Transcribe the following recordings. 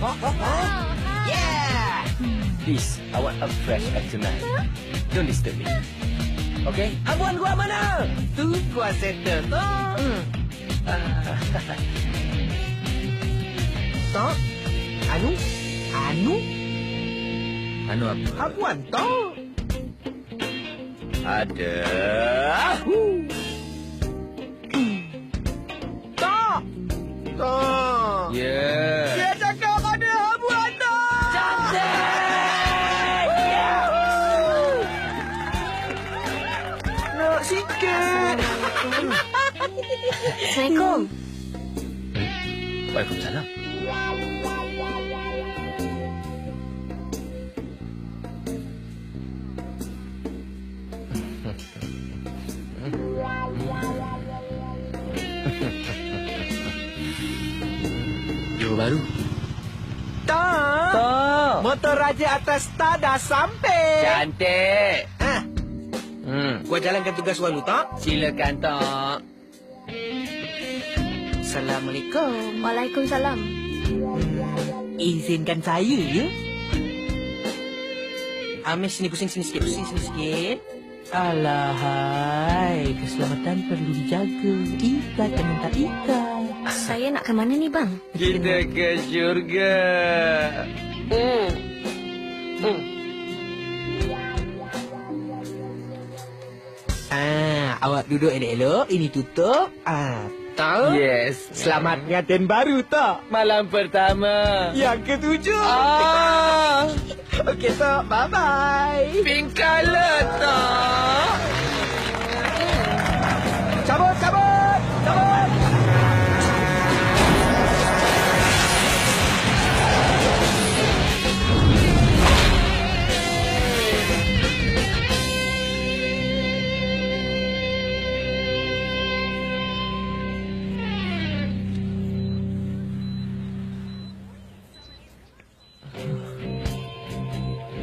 Yeah! Please, I want a fresh air tonight. Don't disturb me. Okay? Abuan gua mana? Tu gua settle tu. Tok? Anu Anu apa? abuan tok. Ada. Tok. Tok. Yeah. Dia cakap ada abuan tok. Cantik! Nak sikit. Assalamualaikum. Waalaikumsalam. Jumpa baru. Tok. Motor Raja atas tak dah sampai. Cantik. Gua jalankan tugas Wan Tok. Silakan, Tok. Assalamualaikum. Waalaikumsalam. Izinkan saya, ya? Amir, sini pusing, sini sikit. Pusing, sini sikit. Alahai, keselamatan perlu dijaga. Ika kan minta Ika. Saya nak ke mana ni, bang? Kita ke syurga. Awak duduk elok-elok. Ini tutup. Tahu? Yes. Selamat pengantin baru, tak? Malam pertama. Yang ketujuh. Okey, Tok. Bye-bye. Pink color, Tok. Cabut, cabut. Cabut.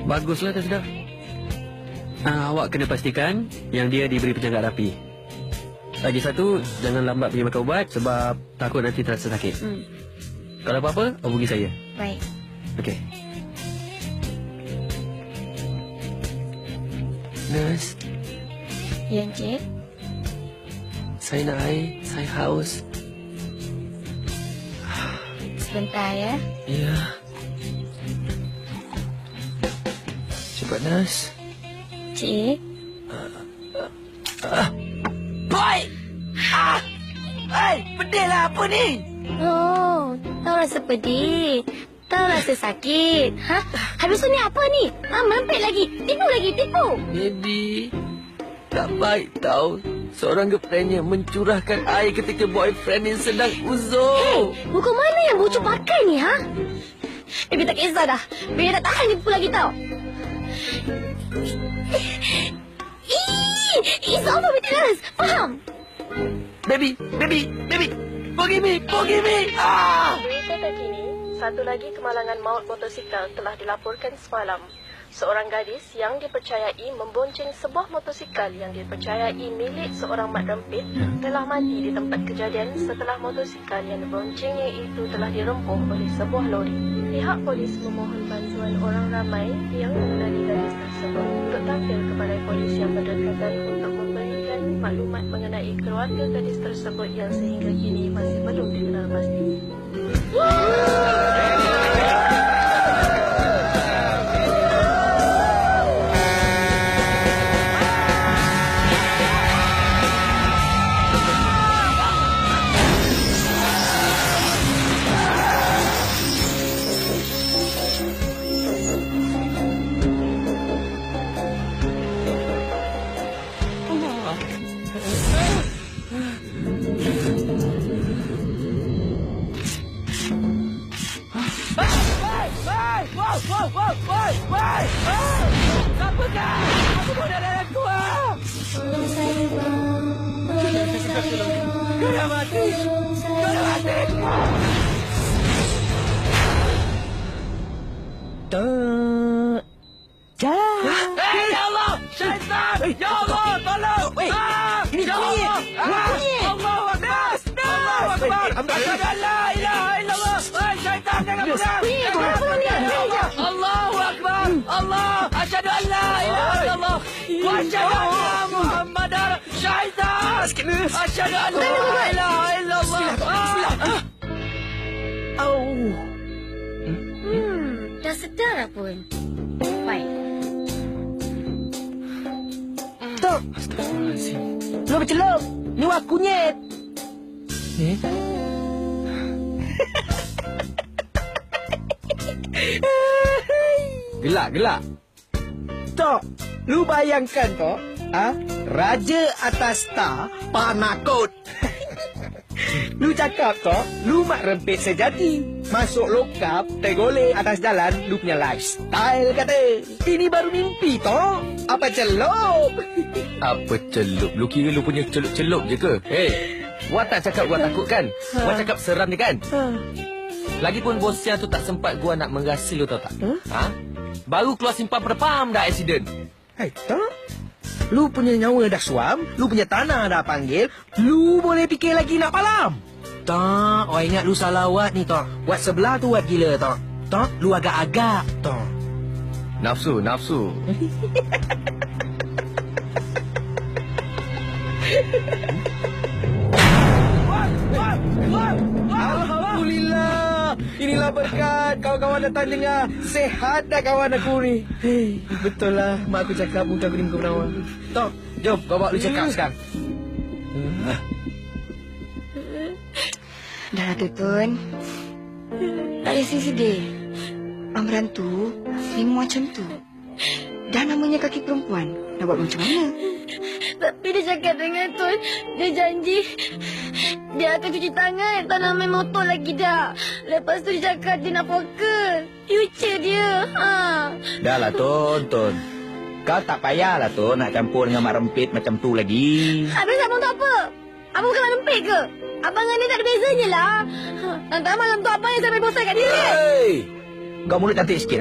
Baguslah, Tuan Sedar. Awak kena pastikan yang dia diberi penjagaan rapi. Lagi satu, jangan lambat pergi makan ubat sebab takut nanti terasa sakit. Kalau apa-apa, hubungi saya. Baik. Okey. Nurse, Ya, Encik. saya nak air. Saya haus. Sebentar, ya. Ya. Cepat, Nurse. Cik. Boy! Hei, pedih lah apa ni? Oh, tahu rasa pedih. Tahu rasa sakit. Habis tu ni apa ni? Merempet lagi. Tipu lagi, tipu. Baby, tak baik tau. Seorang girlfriendnya mencurahkan air ketika boyfriend yang sedang uzur. Buku mana yang Bucu pakai ni, Baby tak kisah dah. Baby tak tahan tipu lagi tau. It's over with us. Faham? Baby. Forgive me. Berita terkini, satu lagi kemalangan maut motosikal telah dilaporkan semalam. Seorang gadis yang dipercayai membonceng sebuah motosikal yang dipercayai milik seorang mat rempit telah mati di tempat kejadian setelah motosikal yang diboncengnya itu telah dirempuh oleh sebuah lori. Pihak polis memohon bantuan orang ramai yang mengenali gadis tersebut untuk tampil kepada polis yang berdekatan untuk memberikan maklumat mengenai keluarga gadis tersebut yang sehingga kini masih belum dikenal pasti. Apa kah? Aku mau darah aku. Tolong saya, bang. Tolong saya. Kau dah mati. Ya Allah! Syaitan! Ya Allah! Tolong! Ini bunyi! Allah! Nas! Allah! Akbar! Asyhadu an la ilaha illallah! Syaitan! jangan pegang. Allahu Akbar. Allah. Asyhadu an la ilaha illallah. Wa asyhadu anna Muhammadar Syaitan. Asyhadu an la ilaha illallah. Dah sedar pun. Baik. Tok. Lu bercelup. Ni wak kunyit. Gelak. Tok, lu bayangkan tok, raja atas star panakut. Lu cakap tok, lu mak rempit sejati. Masuk lokap, tergolek atas jalan, lu punya lifestyle kata. Ini baru mimpi tok. Apa celup? Apa celup? Lu kira lu punya celup-celup je ke? Hei, Wak tak cakap gua takut kan? Wak cakap seram je kan? Lagipun bosnya tu tak sempat gua nak merasa lu tahu tak? Baru keluar simpan perdepam dah accident. Hai tok, lu punya nyawa dah suam, lu punya tanah dah panggil, lu boleh fikir lagi nak palam. Tok, ingat lu salah Wat ni tok. Wat sebelah tu Wat gila tok. Tok, lu agak-agak tok. Nafsu. Alhamdulillah. Inilah berkat kawan-kawan datang dengar. Sehat dah kawan aku ni. Hei, betul lah mak aku cakap muka aku ni muka penawar. Tok, jom bawa lu check up sekarang. Dah lah Tutun. Tak ada sedih. Amran tu memang macam tu. Dah namanya kaki perempuan. Nak buat macam mana? Tapi dia cakap dengan Tun, dia janji dia akan cuci tangan, tak nak main motor lagi dah. Lepas tu dia cakap dia nak fokus. Future dia. Dah lah Tun. Kau tak payahlah Tun nak campur dengan mak rempit macam tu lagi. Habis abang tu apa? Abang bukan mak lempik ke? Abang dengan dia tak ada bezanya lah. Nanti malam tu abang yang sampai bosan kat dia kan? Hei! Kau mulut cantik sikit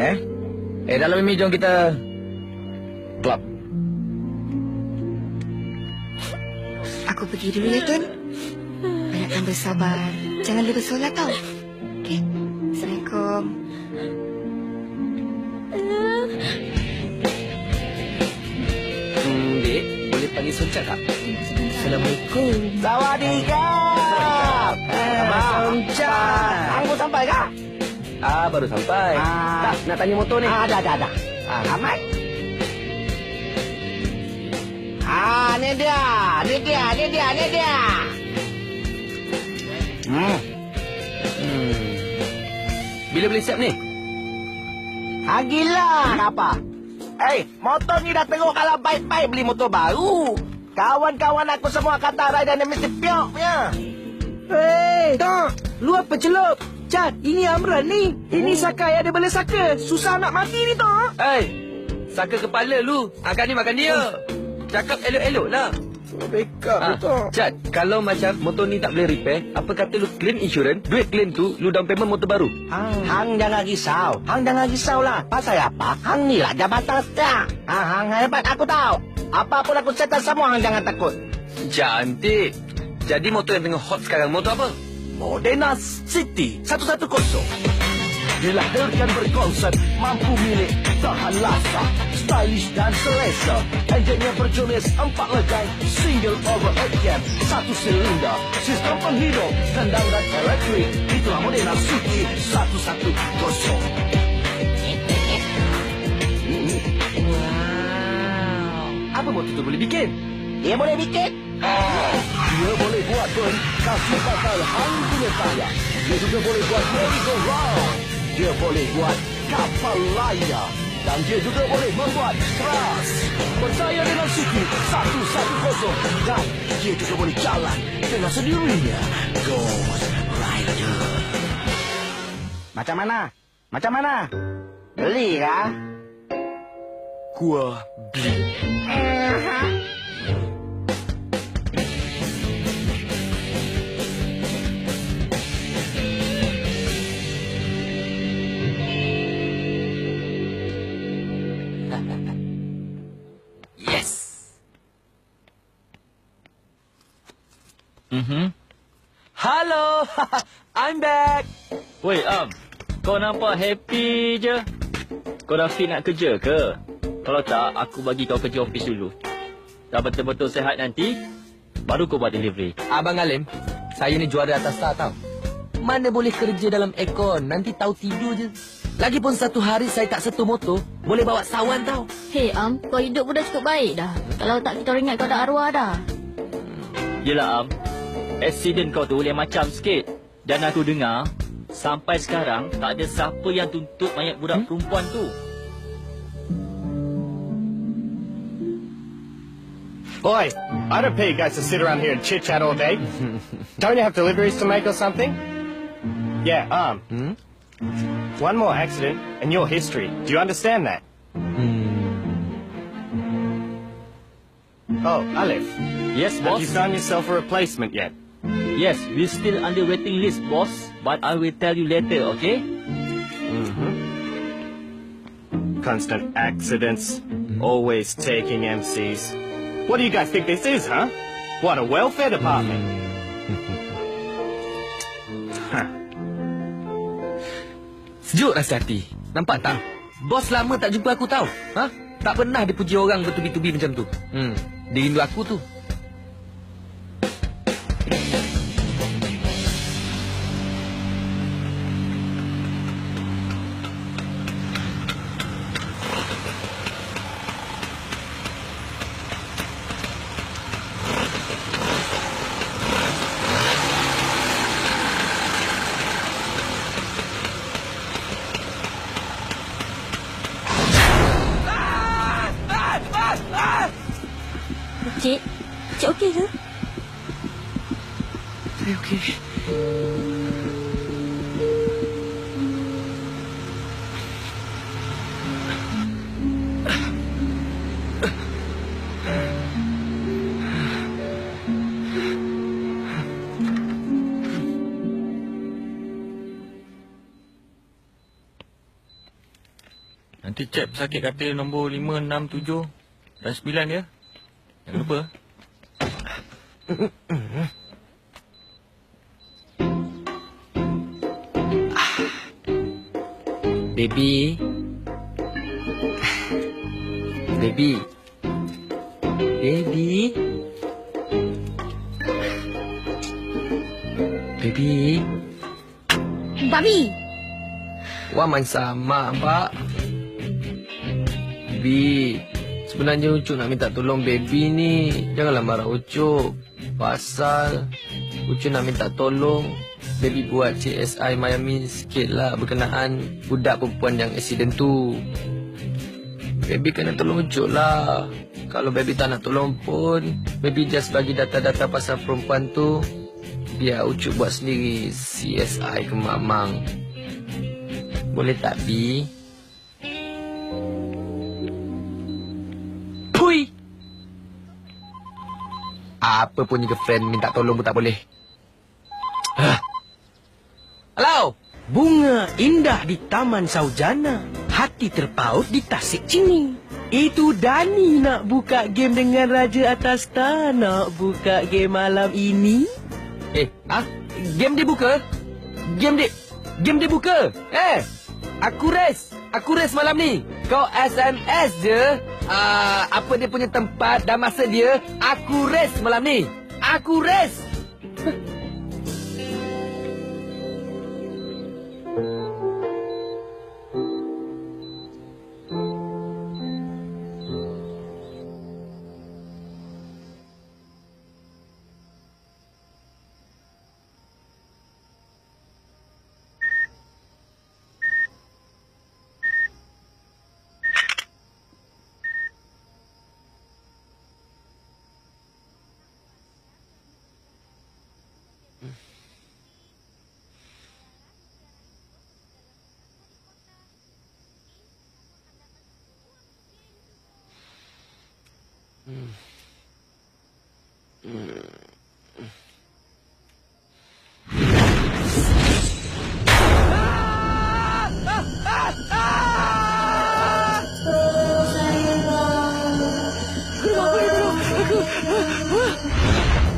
dalam Mimi jom kita club. Aku pergi dulu ya Tun. Banyakkan bersabar. Jangan lupa solat tau. Okey. Assalamualaikum. Dek, boleh panggil Soncat tak? Assalamualaikum. Sawadikap. Soncat. Kamu sampai kah? Baru sampai. Tak, nak tanya motor ni. Dah. Amat. Ni dia. Bila boleh siap ni? Gila. Apa? Motor ni dah teruk kalau baik-baik beli motor baru. Kawan-kawan aku semua kata Raidan ni mesti piok punya. Tok, lu apa celup? Cat, ini Amran ni. Ini Sakai ada bela Saka. Susah nak mati ni tok. Saka kepala lu. Agak ni makan dia. Cakap elok-elok lah. Backup tok. Cat, kalau macam motor ni tak boleh repair, apa kata lu claim insurans, duit claim tu, lu down payment motor baru. Hang jangan risau lah. Pasal apa? Hang ni lah jabatan setiap. Hang hebat aku tahu. Apapun aku settle semua, hang jangan takut. Cantik. Jadi motor yang tengah hot sekarang, motor apa? Modena City 110. Dilahirkan berkonsep mampu milik, tahan lasa, stylish dan selesa. Enjinnya berjenis 4 legai, single overhead, 1 silinder, sistem penghidup, tendang dan elektrik. Itulah Modena City 110. Apa motor tu boleh bikin? Dia boleh bikin. Dia boleh buat pun kasih pakai hang punya tayar. Dia juga boleh buat merry-go-round. Dia boleh buat kapal layar. Dan dia juga boleh membuat keras. Percaya dengan City 110. Dan dia juga boleh jalan dengan sendirinya. Ghost Rider. Macam mana? Beli kah? Gua beli. Hello, I'm back. Woi, Kau nampak happy je. Kau dah fit nak kerja ke? Kalau tak, aku bagi kau kerja office dulu. Dah betul-betul sihat nanti, baru kau buat delivery. Abang Alim, saya ni juara atas star tau. Mana boleh kerja dalam aircon, nanti tahu tidur je. Lagipun satu hari saya tak sentuh motor, boleh bawa sawan tau. Hei Am, kau hidup pun dah cukup baik dah. Kalau tak kita ingat kau ada arwah dah. Yelah Am, accident kau tu boleh macam sikit. Dan aku dengar, sampai sekarang tak ada siapa yang tuntut mayat budak perempuan tu. Boy, I don't pay you guys to sit around here and chit-chat all day. Don't you have deliveries to make or something? Yeah, one more accident and your history. Do you understand that? Oh, Alif. Yes, Have boss? you found yourself a replacement yet? Yes, we're still under waiting list, boss. But I will tell you later, okay? Constant accidents, always taking MCs. What do you guys think this is, huh? What, a welfare department? Sejuk rasa hati. Nampak tak? Bos lama tak jumpa aku tau. Ha? Tak pernah dipuji orang bertubi-tubi macam tu. Dia rindu aku tu. Cik okey ke? Saya okey. Nanti cek pesakit katil nombor 5, 6, 7 dan 9 ya. Jangan lupa. Baby. Baby. Baby. Baby. Babi. Waman sama, Pak. Baby. Sebenarnya Ucuk nak minta tolong baby ni. Janganlah marah Ucuk. Pasal Ucuk nak minta tolong baby buat CSI Miami sikit lah berkenaan budak perempuan yang accident tu. Baby kena tolong Ucuk lah. Kalau baby tak nak tolong pun, baby just bagi data-data pasal perempuan tu. Biar Ucuk buat sendiri CSI ke Mamang. Boleh tak, Bi? Pui! Apa punya girlfriend minta tolong pun tak boleh. Hello? Bunga indah di Taman Saujana, hati terpaut di Tasik Cini. Itu Dani nak buka game dengan Raja Atas Star. Nak buka game malam ini. Game dibuka? Game dibuka? Aku race malam ni. Kau SMS je apa dia punya tempat dan masa dia. Aku race malam ni. Aku race.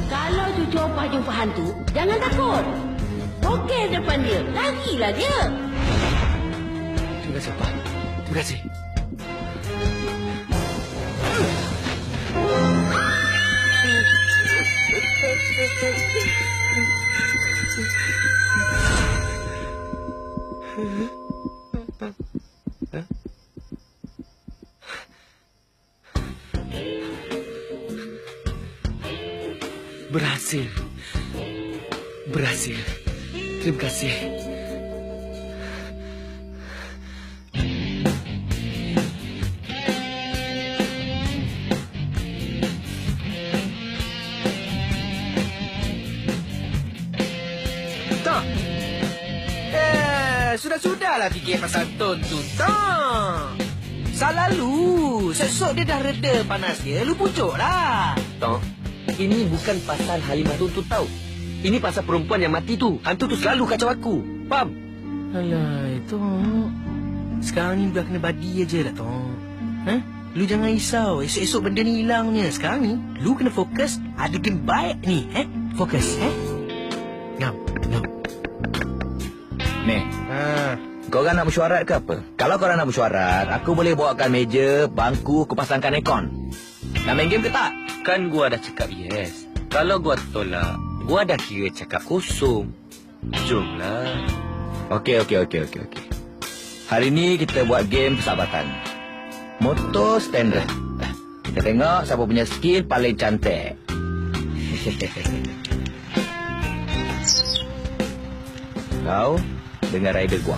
Kalau cucu opah jumpa hantu, jangan takut. Okey depan dia, larilah dia. Terima kasih, Pak. Terima kasih. Berhasil. Berhasil. Terima kasih. Tak. Sudah-sudahlah fikir pasal Tun tu. Tak. Salah lu. Sesok dia dah reda panas dia. Lu pucuk lah. Tok, ini bukan pasal Halimah tuntut tau. Ini pasal perempuan yang mati tu. Hantu tu selalu kacau aku. Faham? Alah, Tok. Sekarang ni dah kena badi aje lah, Tok. Lu jangan risau. Esok-esok benda ni hilangnya. Sekarang ni, lu kena fokus. Ada game baik ni. Fokus. Ngam. Ni, korang nak mesyuarat ke apa? Kalau korang nak mesyuarat, aku boleh bawakan meja, bangku, aku pasangkan aircon. Nak main game ke tak? Kan gua dah cakap yes. Kalau gua tolak, gua dah kira cakap kosong. Jomlah. Okey. Hari ni kita buat game persahabatan. Motor standard. Kita tengok siapa punya skill paling cantik. Kau dengan rider gua.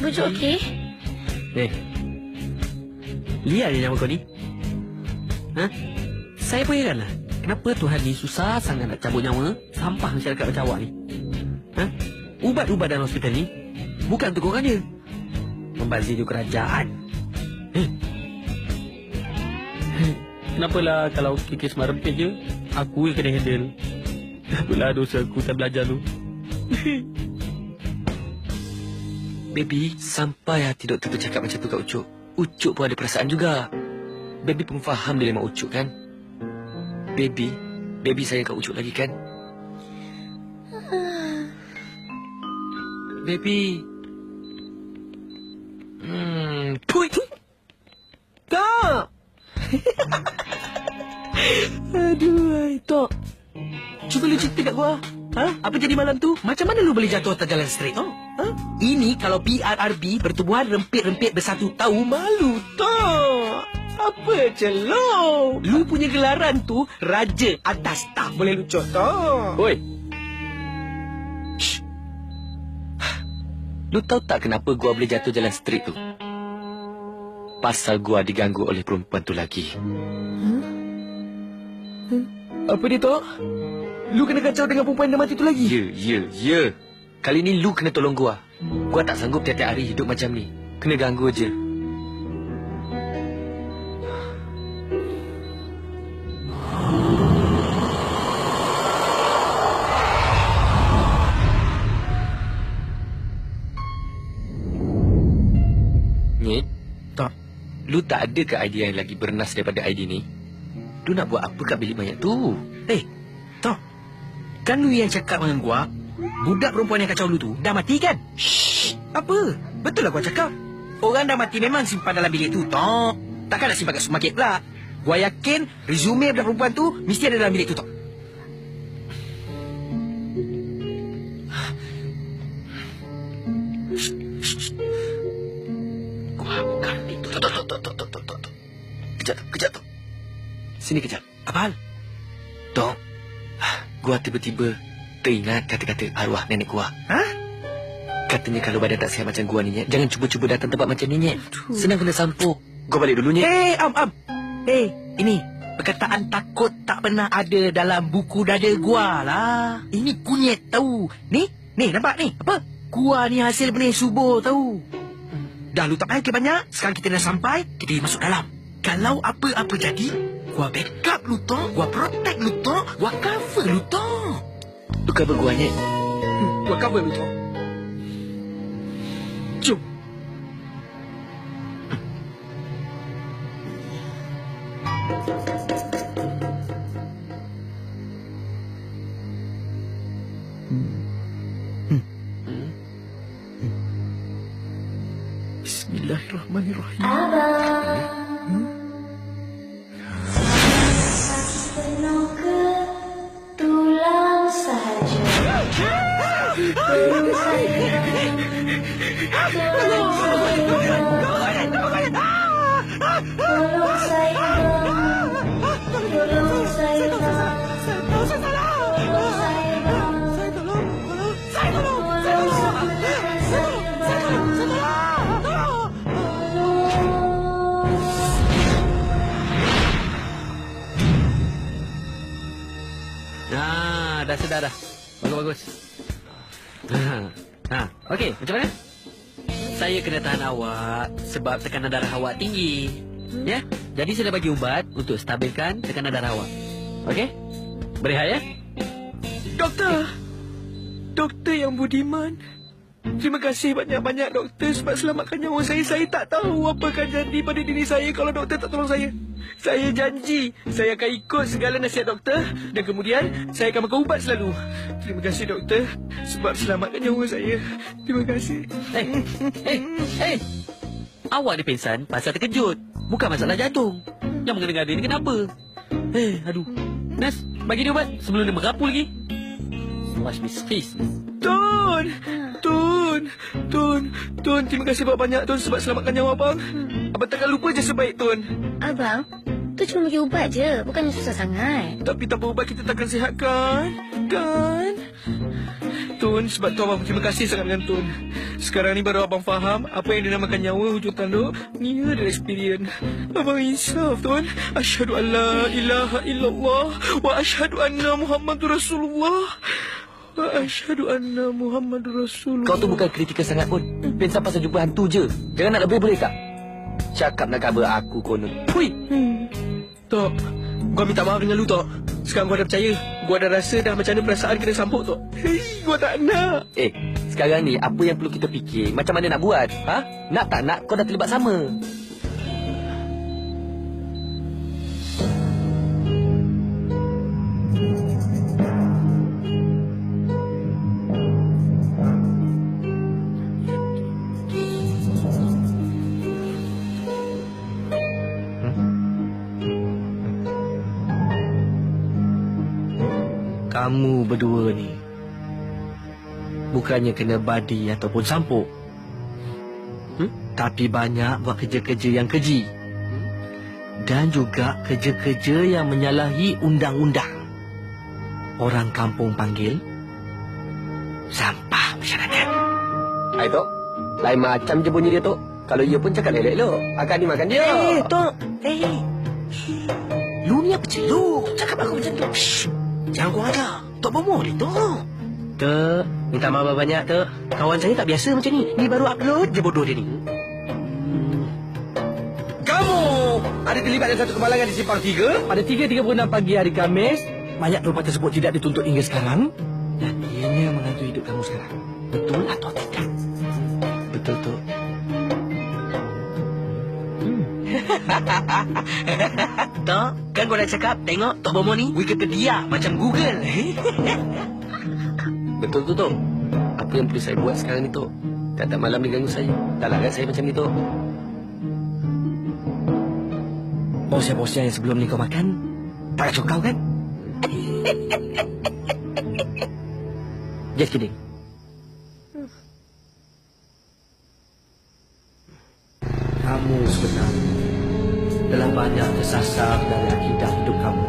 Bujuk okey? Lihat je nama kau ni. Saya pun heran lah. Kenapa Tuhan ni susah sangat nak cabut nyawa sampah masyarakat macam awak ni? Ubat-ubat dalam hospital ni bukan untuk korang je. Membazir je kerajaan. Kenapalah kalau kes merempit je, aku yang kena handle. Kenapalah dosa aku tak belajar tu. Baby, sampai hati doktor tu cakap macam tu kat Ucuk. Ucuk pun ada perasaan juga. Baby pun faham dilema Ucuk kan? Baby sayang kat Ucuk lagi kan? Baby. Pui. Tak. Aduh, Tok. Cuba lu cerita kat gua. Apa jadi malam tu? Macam mana lu boleh jatuh atas jalan straight? Ini kalau PRRB bertubuhan rempit-rempit bersatu. Tahu malu, Tok. Apa celok? Lu punya gelaran tu Raja Atas Tak boleh lucuk, Tok. Oi. Shh. Lu tahu tak kenapa gua boleh jatuh jalan straight tu? Pasal gua diganggu oleh perempuan tu lagi. Apa dia, Tok? Lu kena kacau dengan perempuan yang mati tu lagi? Ya. Kali ni lu kena tolong gua. Gua tak sanggup tiap-tiap hari hidup macam ni. Kena ganggu je. Lu tak ada ke idea yang lagi bernas daripada idea ni? Lu nak buat apa kat bilik mayat tu? Tok, kan lu yang cakap dengan gua, budak perempuan yang kacau lu tu dah mati kan? Shh, apa? Betul lah gua cakap. Orang dah mati memang simpan dalam bilik tu, Tok. Takkan nak simpan kat supermarket pula. Gua yakin resume budak perempuan tu mesti ada dalam bilik tu, Tok. Gua bukan itu. Tok. Kejap, Tok. Sini kejap. Apa hal? Tok, gua tiba-tiba teringat kata-kata arwah nenek gua. Hah? Katanya kalau badan tak sihat macam gua ni, Nyet, jangan cuba-cuba datang tempat macam ni, Nyet. Senang kena sampuk. Gua balik dulu, Nyet. Am. Ini perkataan takut tak pernah ada dalam buku dada gua lah. Ini kunyit tahu. Ni, nampak ni? Apa? Gua ni hasil benih subur tahu. Dah lu tak payah banyak. Sekarang kita dah sampai, kita masuk dalam. Kalau apa-apa jadi, gua backup lu, Tok. Gua protect lu, Tok. Gua cover lu, Tok. Lu cover gua, Nyet. Gua cover lu, Tok. Jom. Bismillahirrahmanirrahim. Penuh ke tulang sahaja. Tolong saya. Tolong Dah sedar dah. Bagus. Okey, macam mana? Saya kena tahan awak sebab tekanan darah awak tinggi. Ya? Jadi saya dah bagi ubat untuk stabilkan tekanan darah awak. Okey? Berehat ya? Doktor yang budiman. Terima kasih banyak-banyak doktor sebab selamatkan nyawa saya. Saya tak tahu apa akan jadi pada diri saya kalau doktor tak tolong saya. Saya janji saya akan ikut segala nasihat doktor dan kemudian saya akan makan ubat selalu. Terima kasih doktor sebab selamatkan nyawa saya. Terima kasih. Awak ni pingsan pasal terkejut. Bukan masalah jantung. Yang mengena-ngena ni kenapa? Aduh. Nas, bagi dia ubat sebelum dia merapu lagi. Wash me face. Tun, terima kasih banyak Tun sebab selamatkan nyawa abang. Abang takkan lupa je sebaik Tun. Abang, tu cuma bagi ubat je, bukannya susah sangat. Tapi tanpa ubat kita takkan sihat kan? Tun, sebab tu abang terima kasih sangat dengan Tun. Sekarang ni baru abang faham apa yang dinamakan nyawa hujung tanduk. Ni adalah experience. Abang insaf Tun. Asyhadu an la ilaha illallah wa asyhadu anna Muhammadur Rasulullah. Asyhadu anna Muhammadur Rasulullah. Kau tu bukan kritikal sangat pun. Pensan pasal jumpa hantu je. Jangan nak lebih boleh tak? Cakap nak cover aku konon. Hui. Tok, gua minta maaf dengan lu, Tok. Sekarang gua dah percaya. Gua dah rasa dah macam mana perasaan kena sampuk, Tok. Gua tak nak. Sekarang ni apa yang perlu kita fikir? Macam mana nak buat? Nak tak nak kau dah terlibat sama. Kamu berdua ni bukannya kena badi ataupun sampuk, tapi banyak buat kerja-kerja yang keji dan juga kerja-kerja yang menyalahi undang-undang. Orang kampung panggil sampah masyarakat. Hai Tok, lain macam je bunyi dia Tok. Kalau ia pun cakap elok-elok, akan dimakan dia. Tok, lu ni apa celuk? Cakap aku macam tu. Jangan kurang ajar. Tok bomoh ni, Tok. Tok, minta maaf banyak, Tok. Kawan saya tak biasa macam ni. Ni baru upload je bodoh dia ni. Kamu ada terlibat dalam satu kemalangan di Simpang 3? Pada 3.36 pagi hari Khamis, mayat perempuan tersebut tidak dituntut hingga sekarang. Dan ianya menghantui hidup kamu sekarang. Betul atau tidak? Betul, Tok. Tok, kan kau dah cakap, tengok Tok Bomo ni Wikipedia macam Google. Betul tu, Tok. Apa yang perlu saya buat sekarang ni, Tok? Tiap-tiap malam dia ganggu saya. Tak lah kan saya macam ni, Tok. Porsia-porsia yang sebelum ni kau makan, tak kacau kau kan? Just kidding. Kamu sebenarnya telah banyak tersasar dari akidah hidup kamu.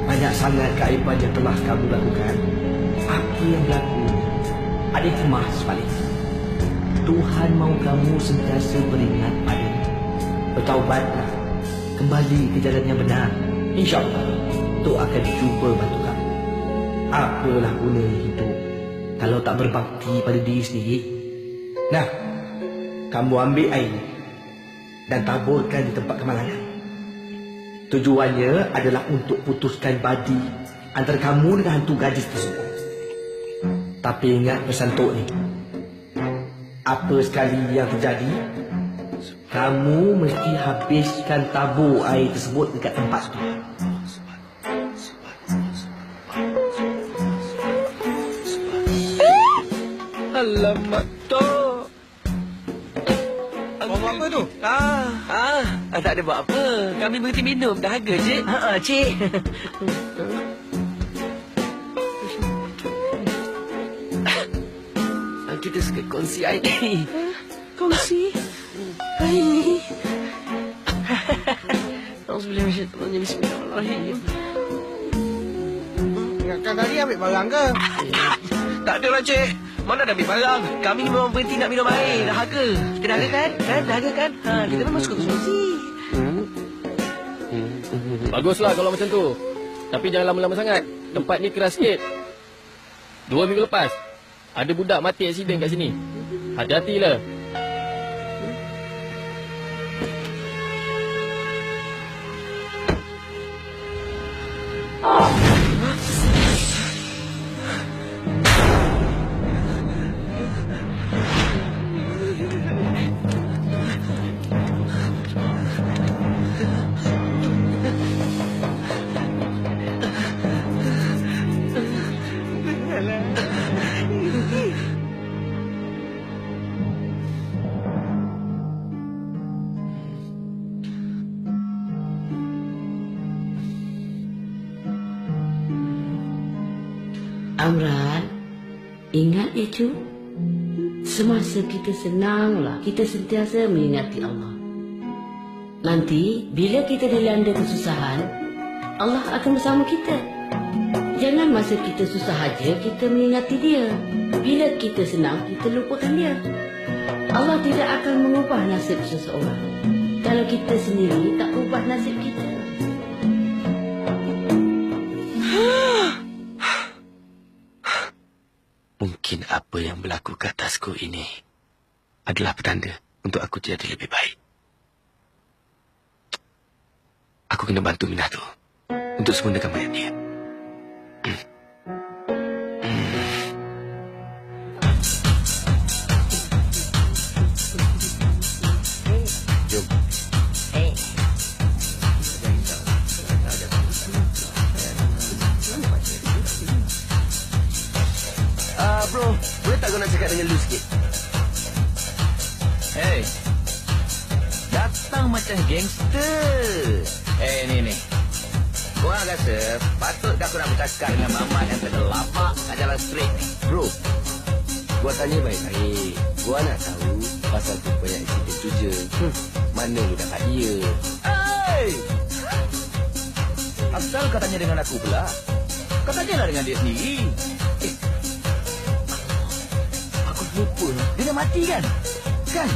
Banyak sangat keaiban yang telah kamu lakukan. Apa yang berlaku? Ada hikmah sebalik. Tuhan mahu kamu sentiasa beringat padanya. Bertaubatlah. Kembali ke jalan yang benar. InsyaAllah, Tok akan cuba bantu kamu. Apalah gunanya hidup kalau tak berbakti pada diri sendiri? Nah, kamu ambil air dan taburkan di tempat kemalangan. Tujuannya adalah untuk putuskan badi antara kamu dengan hantu gadis tersebut. Tapi ingat pesan Tok ni. Apa sekali yang terjadi, kamu mesti habiskan tabur air tersebut dekat tempat tu. Alamak, Tok. Kau buat apa tu? Tak ada buat apa. Kami berhenti minum. Dahaga, Cik. Cik. Kita suka kongsi air ni. Kongsi? Air ni? Bismillahirrahmanirrahim. Ingatkan tadi ambil barang ke? Tak ada lah, Cik. Mana dah ambil barang? Kami memang berhenti nak minum air. Dahaga. Kita dahaga kan? Dahaga kan? Kita memang suka kongsi. Baguslah kalau macam tu. Tapi jangan lama-lama sangat. Tempat ni keras sikit. 2 minggu lepas, ada budak mati aksiden kat sini. Hati-hatilah. Amran, ingat ya cu, semasa kita senanglah, kita sentiasa mengingati Allah. Nanti, bila kita dilanda kesusahan, Allah akan bersama kita. Jangan masa kita susah aja kita mengingati Dia. Bila kita senang, kita lupakan Dia. Allah tidak akan mengubah nasib seseorang kalau kita sendiri tak ubah nasib kita. Mungkin apa yang berlaku ke atasku ini adalah petanda untuk aku jadi lebih baik. Aku kena bantu Minah tu untuk sempurnakan mayat dia. Jom. Bro, boleh tak kau nak cakap dengan lu sikit? Hey, datang macam gangster. Ni. Gua rasa patutkah aku nak bercakap dengan mamat yang terlapak kat jalan straight ni? Bro, gua tanya baik-baik. Gua nak tahu pasal tu yang insiden tu je. Mana lu dapat dia? Hey! Asal kau tanya dengan aku pula? Kau tanyalah dengan dia sendiri. Lupa. Dia dah mati kan? Kan?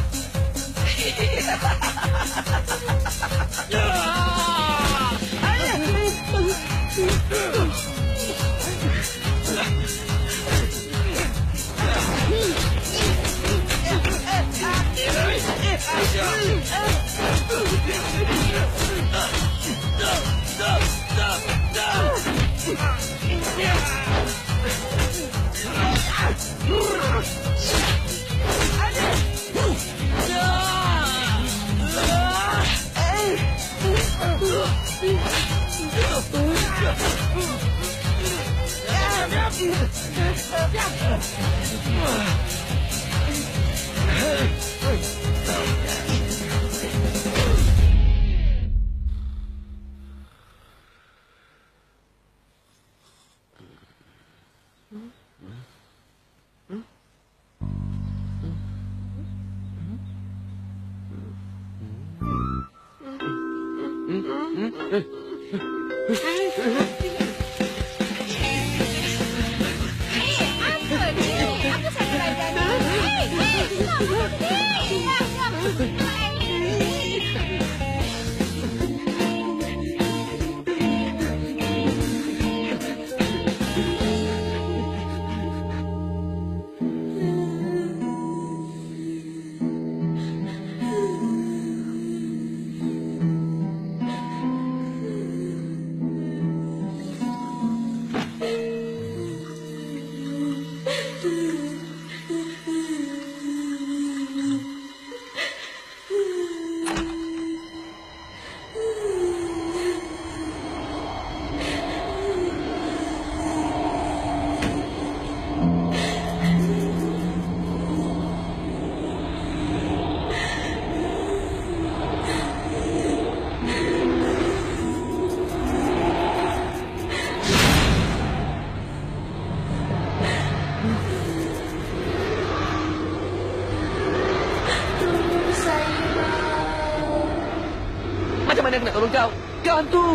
Macam mana aku nak tolong kau? Kau hantu!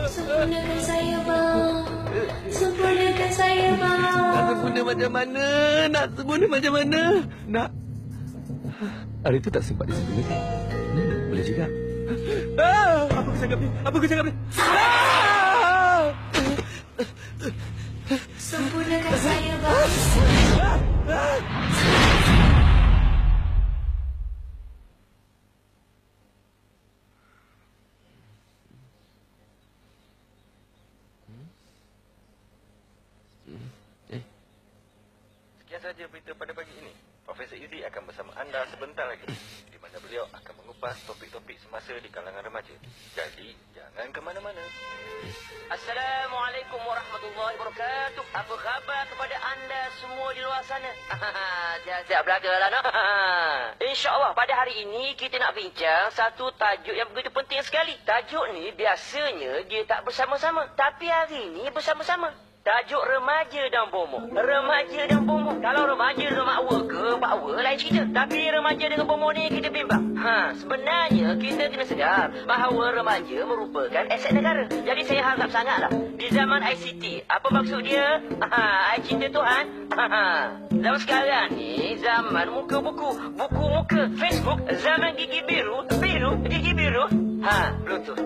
Sempurnakan saya, bang. Sempurnakan saya, bang. Nak sempurna macam mana? Nak sempurna macam mana? Nak... Hari tu tak sempat disempurnakan. Boleh juga. Apa aku cakap ni? Apa aku cakap ni? Sempurnakan saya, bang. Sekian sahaja berita pada pagi ini. Profesor Izzy akan bersama anda sebentar lagi, di mana beliau akan mengupas topik-topik semasa di kalangan remaja. Jadi, jangan ke mana-mana. Assalamualaikum warahmatullahi wabarakatuh. Apa khabar kepada anda semua di luar sana? Siap-siap belakanglah, no? InsyaAllah pada hari ini kita nak bincang satu tajuk yang begitu penting sekali. Tajuk ni biasanya dia tak bersama-sama, tapi hari ini bersama-sama. Tajuk remaja dan bomoh. Remaja dan bomoh. Kalau remaja dengan makwa ke bakwa lain cerita. Tapi remaja dengan bomoh ni kita bimbang. Sebenarnya kita kena sedar bahawa remaja merupakan aset negara. Jadi saya harap sangatlah di zaman ICT. Apa maksud dia? I cinta Tuhan. Zaman sekarang ni zaman muka buku, buku muka, Facebook, zaman gigi biru, gigi biru. Bluetooth.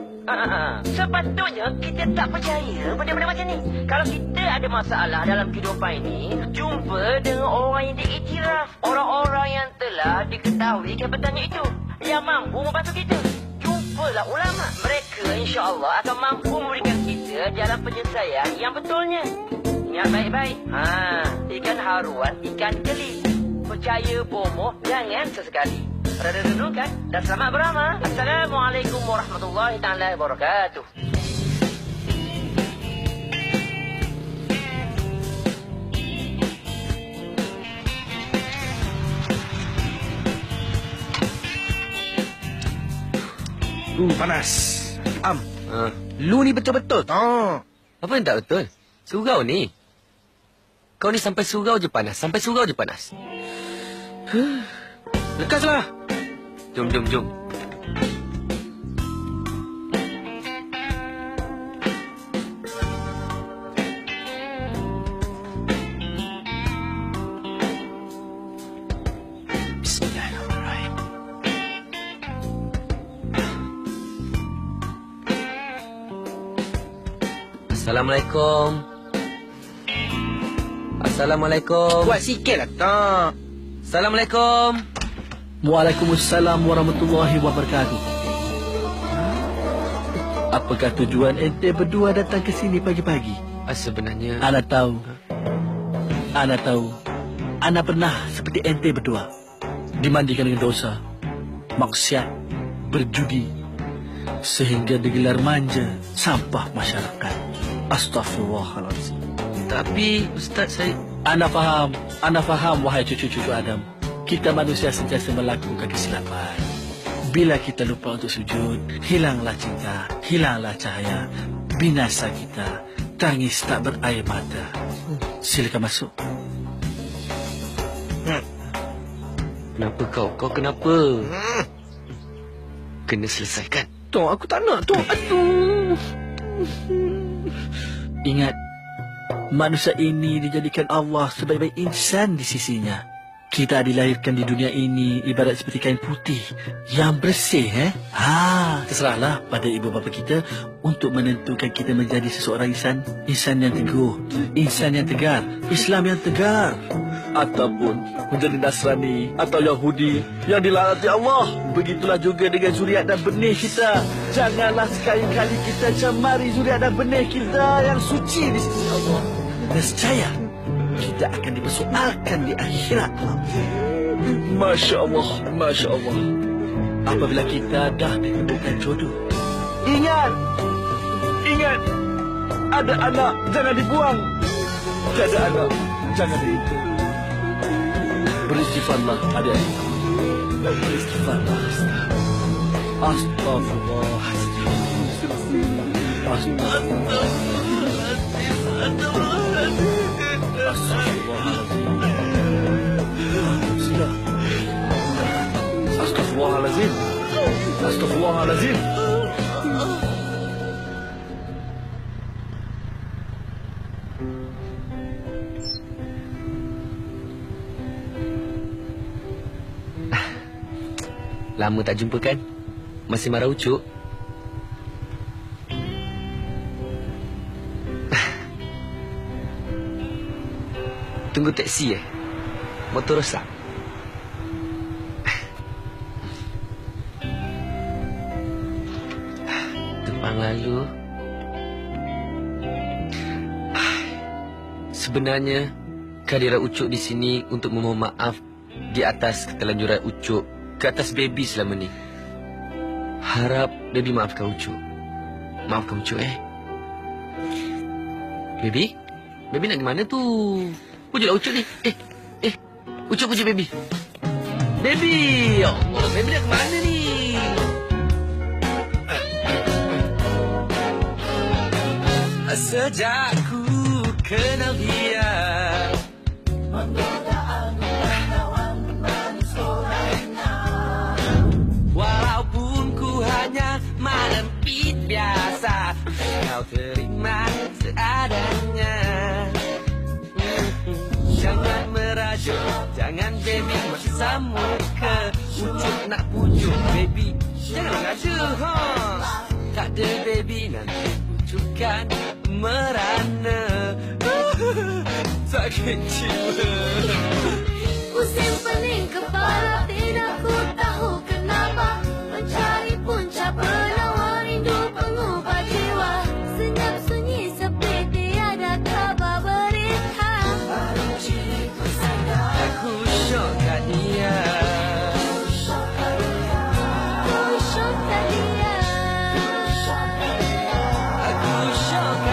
Sepatutnya kita tak percaya benda-benda macam ni. Kalau kita ada masalah dalam kehidupan ini, jumpa dengan orang yang diiktiraf, orang-orang yang telah diketahui kehebatannya itu, yang mampu membantu kita. Jumpalah ulama. Mereka insya-Allah akan mampu memberikan kita jalan penyelesaian yang betulnya. Ingat baik-baik. Ikan haruan, ikan keli. Percaya bomoh, jangan sesekali. Rada renungkan dan selamat beramal. Assalamualaikum warahmatullahi taala wabarakatuh. Panas. Lu ni betul-betul. Apa yang tak betul? Surau ni. Kau ni sampai surau je panas. Sampai surau je panas. Lekaslah. Jom. Bismillahirrahmanirrahim. Assalamualaikum. Buat sikit lah, tak. Assalamualaikum. Waalaikumsalam warahmatullahi wabarakatuh. Apakah tujuan ente berdua datang ke sini pagi-pagi? Sebenarnya... Ana tahu. Ana pernah seperti ente berdua dimandikan dengan dosa, maksiat, berjudi, sehingga digelar manja sampah masyarakat. Astaghfirullahaladzim. Tapi Ustaz, saya... Ana faham wahai cucu-cucu Adam. Kita manusia sentiasa melakukan kesilapan. Bila kita lupa untuk sujud, hilanglah cinta, hilanglah cahaya, binasa kita, tangis tak berair mata. Silakan masuk. Kenapa kau? Kau kenapa? Kena selesaikan. Tok, aku tak nak, Tok. Aduh. Ingat, manusia ini dijadikan Allah sebaik-baik insan di sisinya. Kita dilahirkan di dunia ini ibarat seperti kain putih yang bersih, terserahlah pada ibu bapa kita untuk menentukan kita menjadi seseorang insan yang teguh, insan yang tegar, Islam yang tegar, ataupun menjadi Nasrani atau Yahudi yang dilaknati Allah. Begitulah juga dengan zuriat dan benih kita. Janganlah sekali-kali kita cemari zuriat dan benih kita yang suci di sisi Allah. Nescaya kita akan dipersoalkan di akhirat. Masya Allah, Masya Allah. Apabila kita dah ditemukan jodoh, Ingat, ada anak jangan dibuang. Tiada anak jangan diikat. beristighfarlah adik-adik. Beristighfarlah. Astagfirullah. Astaghfirullahalazim. Astaghfirullahalazim. Lama tak jumpa kan? Masih marah ucuk? Tunggu teksi Motor rosak. Tumpang lalu. Sebenarnya kehadiran ucuk di sini untuk memohon maaf di atas keterlanjuran ucuk ke atas baby selama ni. Harap baby maafkan ucuk. Maafkan ucuk Baby? Baby nak ke mana tu? Pujuklah ucuk ni. Ucuk pujuk baby. Baby! Ya Allah, baby nak ke mana ni? Sejak ku kenal dia, walaupun ku hanya menempit biasa, kau terima seadanya. Jangan merajuk, jangan baby maksa muka. Ucuk nak pujuk baby, jangan merajuk. Tak ada baby nanti ucukkan merana. Sakit jiwa. Pusing pening kepala, tidak ku tahu kenapa. Mencari punca penawar rindu pengubah jiwa. Senyap sunyi sepi tiada kabar berita. Baru ciriku sadar aku syok kat dia. Ku syok kat dia. Aku syok kat dia. Ku syok kat dia. Syok kat dia. Aku syok kat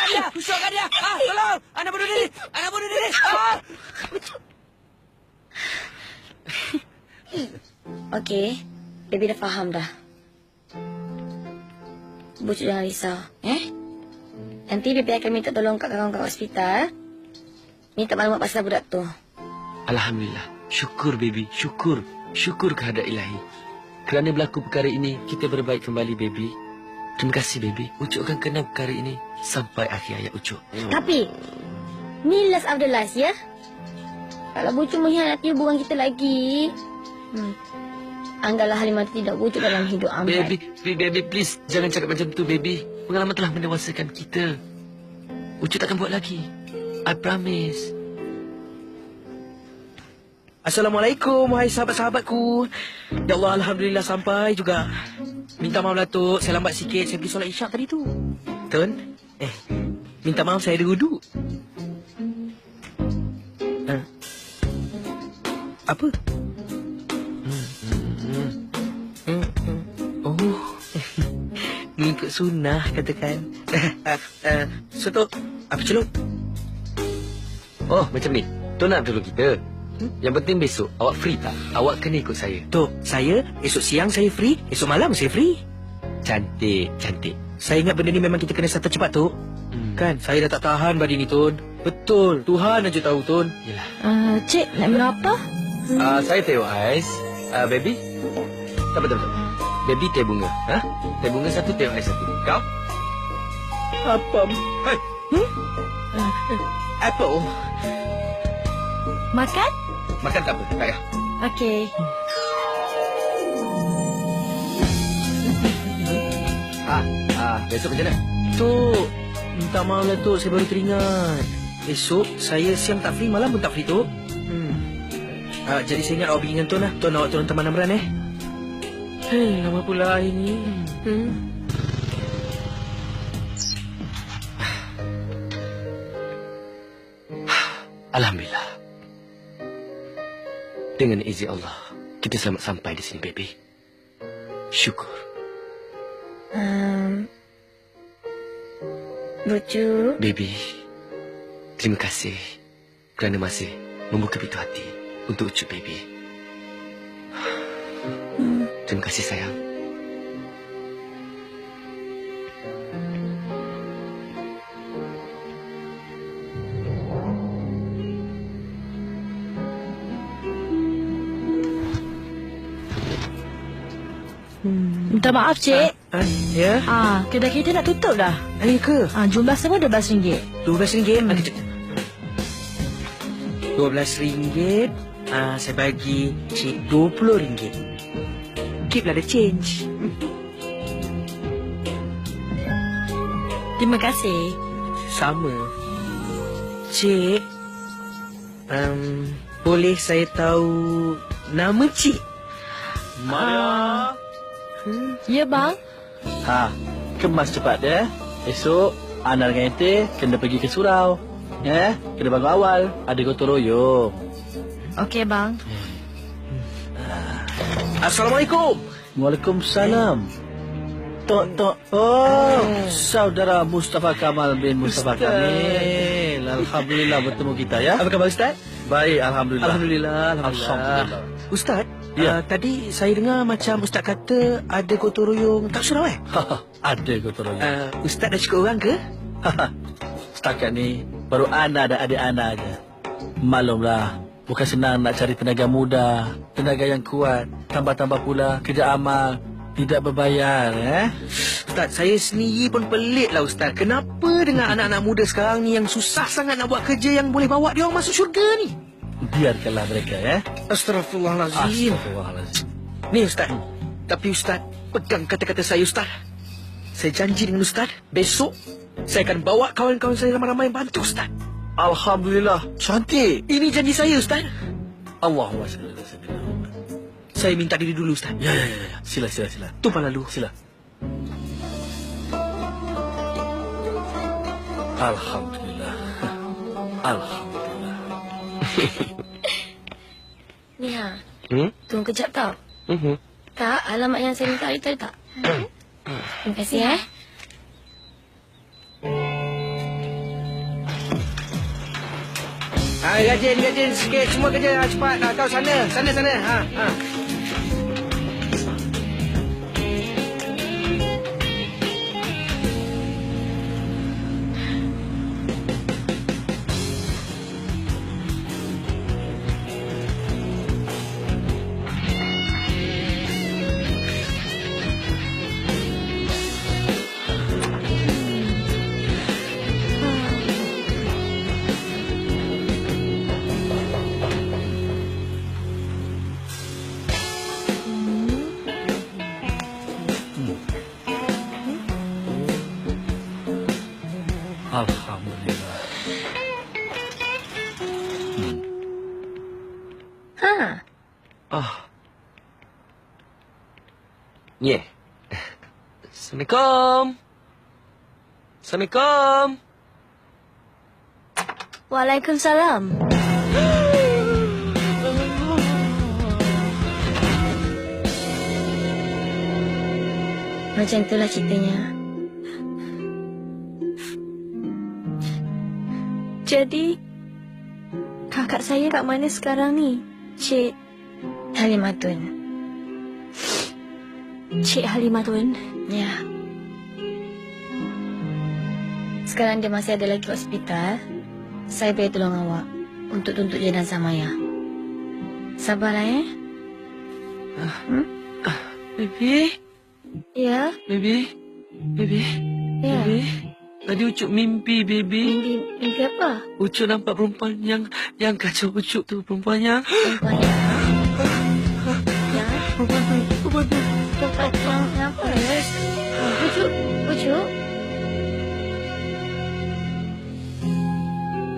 dia. Aku syok kat dia. Tolong. Anak bunuh diri. Anak bunuh diri. Okey, baby dah faham dah. Bucuk jangan risau, Nanti baby akan minta tolong kat kawan kat hospital. Minta maklumat pasal budak tu. Alhamdulillah. Syukur baby. Syukur. Syukur kehadrat ilahi. Kerana berlaku perkara ini, kita berbaik kembali baby. Terima kasih baby. Ucuk akan kenal perkara ini sampai akhir hayat Ucuk. Tapi, ni last of the last, ya? Kalau Bucuk mengkhianati hubungan kita lagi, anggaplah Halimah tidak wujud dalam hidup Amran. Baby, please. Jangan cakap macam tu, baby. Pengalaman telah mendewasakan kita. Ucuk takkan buat lagi. I promise. Assalamualaikum, wahai sahabat-sahabatku. Ya Allah, Alhamdulillah sampai juga. Minta maaf lah, Tok. Saya lambat sikit. Saya pergi solat isyak tadi tu. Tun, minta maaf saya ada wuduk. Apa? Oh, mengikut sunnah katakan. So, Tok, apa celup? Oh, macam ni. Tuan nak tolong kita. Yang penting besok awak free tak? Awak kena ikut saya. Tok, saya esok siang saya free, esok malam saya free. Cantik, cantik. Saya ingat benda ni memang kita kena start cepat, Tok. Kan, saya dah tak tahan badi ni, Tun. Betul, Tuhan aja tahu, Tun. Yelah. Cik, nak minum apa? Saya teh ais. Baby? Tak betul. Baby teh bunga. Teh bunga satu, teh ais satu. Kau? Apa? Hai. Apple. Makan? Makan tak apa, tak payah. Okey. Besok macam mana? Tok, minta maaf lah, Tok. Saya baru teringat. Esok saya siang tak free, malam pun tak free, Tok. Jadi saya ingat awak pergi dengan Tuan lah. Tuan awak turun Taman Amran, lama pula hari ni. Alhamdulillah. Dengan izin Allah, kita selamat sampai di sini, baby. Syukur. Bucu. Baby, terima kasih kerana masih membuka pintu hati untuk ucup, baby. Terima kasih, sayang. Minta maaf, Cik. Ya? Kedai kita nak tutup dah. Ya ke? Jumlah semua RM12. RM12. RM12. Saya bagi Cik RM20. Keep lah the change. Terima kasih. Sama. Cik, boleh saya tahu nama Cik? Maria. Ya, bang. Kemas cepat ya. Esok Ana dengan Ente kena pergi ke surau. Kena bangun awal. Ada gotong royong. Okey, bang. Assalamualaikum. Waalaikumsalam. Tok. Oh, saudara Mustafa Kamal bin Mustafa Kamil. Alhamdulillah bertemu kita ya. Apa khabar, Ustaz? Baik, alhamdulillah. Alhamdulillah. Ustaz, tadi saya dengar macam Ustaz kata ada gotong royong tak surau Ada gotong royong. Ustaz dah cukup orang ke? Setakat ni baru Ana dan adik Ana aja. Maklumlah, bukan senang nak cari tenaga muda, tenaga yang kuat, tambah-tambah pula kerja amal tidak berbayar. Ustaz, saya sendiri pun pelik lah, Ustaz. Kenapa dengan anak-anak muda sekarang ni yang susah sangat nak buat kerja yang boleh bawa dia orang masuk syurga ni? Biarkanlah mereka Astaghfirullahalazim. Ni Ustaz. Tapi Ustaz, pegang kata-kata saya, Ustaz. Saya janji dengan Ustaz, besok saya akan bawa kawan-kawan saya ramai-ramai bantu, Ustaz. Alhamdulillah. Cantik. Ini janji saya, Ustaz. Allahumma salli ala sayyidina Muhammad. Saya minta diri dulu, Ustaz. Ya. Sila. Tumpah lalu. Sila. Alhamdulillah. Alhamdulillah. Ni tunggu kejap tau. Tak, alamat yang saya minta itu tak? Terima kasih Rajin sikit semua kerja cepat. Kau sana. Ha, Yeah. Assalamualaikum. Assalamualaikum. Waalaikumsalam. Macam itulah ceritanya. Jadi, kakak saya kat mana sekarang ni, Cik Halimatun? Cik Halimatun? Ya. Sekarang dia masih ada lagi hospital. Saya boleh tolong awak untuk tuntut jenazah Maya. Sabarlah, Baby? Ya? Baby? Baby? Ya. Baby? Tadi Ucup mimpi, baby. Mimpi apa? Ucup nampak perempuan yang kacau Ucup tu. Perempuan yang... Perempuan yang... Ya? Perempuan tu. Yang apa? Ucup? Ucup?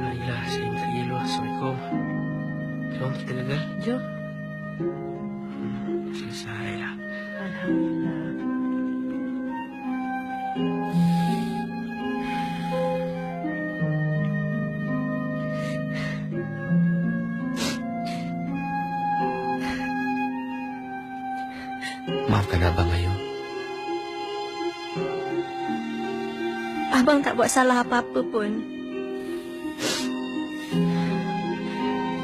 Ayolah, saya minta pergi luar. Assalamualaikum. Jom, kita gagal. Jom. Selesailah. Alhamdulillah. Maafkan Abang, Ayu. Abang tak buat salah apa-apa pun.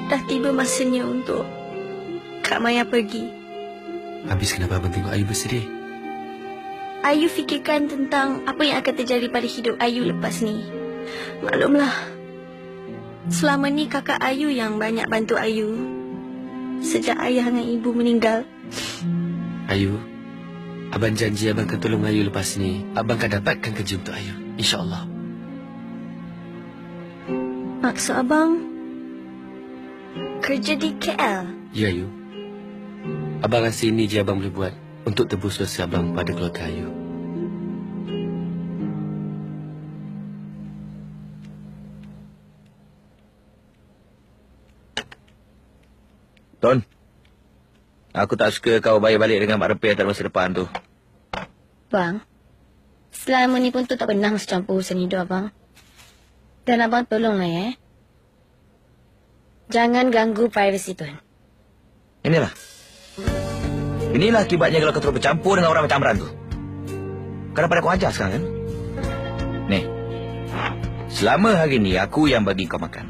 Dah tiba masanya untuk Kak Maya pergi. Habis kenapa Abang tengok Ayu bersedih? Ayu fikirkan tentang apa yang akan terjadi pada hidup Ayu lepas ni. Maklumlah, selama ni kakak Ayu yang banyak bantu Ayu sejak ayah dan ibu meninggal. Ayu, Abang janji Abang akan tolong Ayu lepas ni. Abang akan dapatkan kerja untuk Ayu, insya-Allah. Maksud abang kerja di KL? Ya, Ayu. Abang rasa ini je Abang boleh buat untuk tebus dosa Abang pada keluarga Ayu. Ton, aku tak suka kau bayar balik dengan Mak Repih antara masa depan tu. Bang, selama ni pun tu tak pernah masuk campur urusan hidup abang. Dan abang tolonglah ya. Jangan ganggu privasi Tuan. Inilah akibatnya kalau kau terus bercampur dengan orang macam Amran tu. Kau dapat aku ajar sekarang kan? Nih, selama hari ni aku yang bagi kau makan.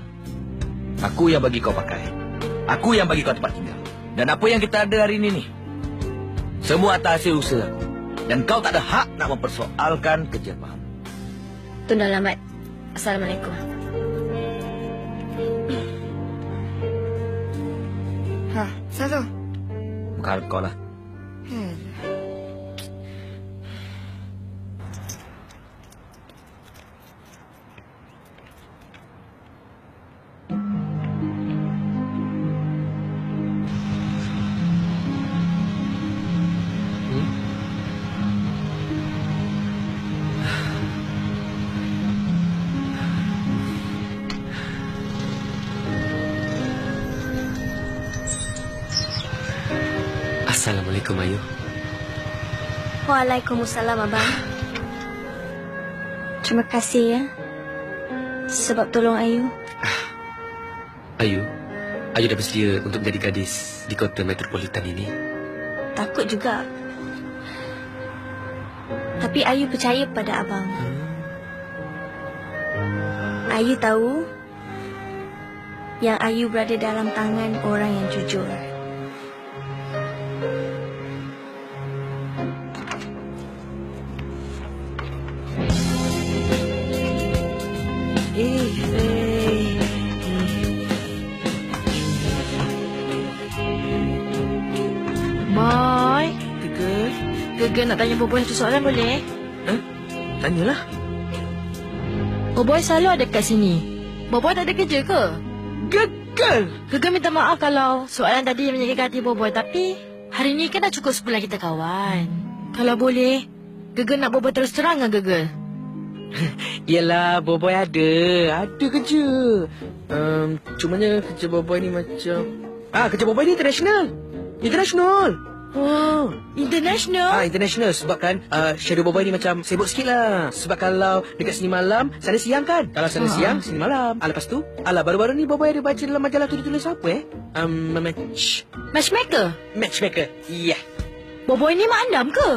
Aku yang bagi kau pakai. Aku yang bagi kau tempat tinggal. Dan apa yang kita ada hari ini ni, semua atas hasil usaha aku. Dan kau tak ada hak nak mempersoalkan kerja, faham? Tun dah lambat. Assalamualaikum. Satu. Bukan kau lah. Assalamualaikum, Ayu. Waalaikumsalam, abang. Terima kasih ya. Sebab tolong Ayu. Ayu dah bersedia untuk menjadi gadis di kota metropolitan ini. Takut juga. Tapi Ayu percaya pada abang. Ayu tahu yang Ayu berada dalam tangan orang yang jujur. Boy, Gege nak tanya Boboy satu soalan boleh? Tanyalah. Boboy selalu ada kat sini. Boboy tak ada kerja ke? Gege minta maaf kalau soalan tadi menyakitkan hati Boboy. Tapi hari ni kan dah cukup sebulan kita kawan. Kalau boleh, Gege nak Boboy terus terang dengan Gege. Yelah, Boboy ada kerja. Cumanya kerja Boboy ni macam... kerja Boboy ni international. Oh, international. International sebab kan Shadow Boboiboy ni macam sibuk sikit lah. Sebab kalau dekat sini malam, sana siang kan. Kalau sana siang, sini malam. Lepas tu, baru-baru ni Boboiboy ada baca dalam majalah tu dia tulis apa Matchmaker? Matchmaker, iya. Boboiboy ni mak andam ke?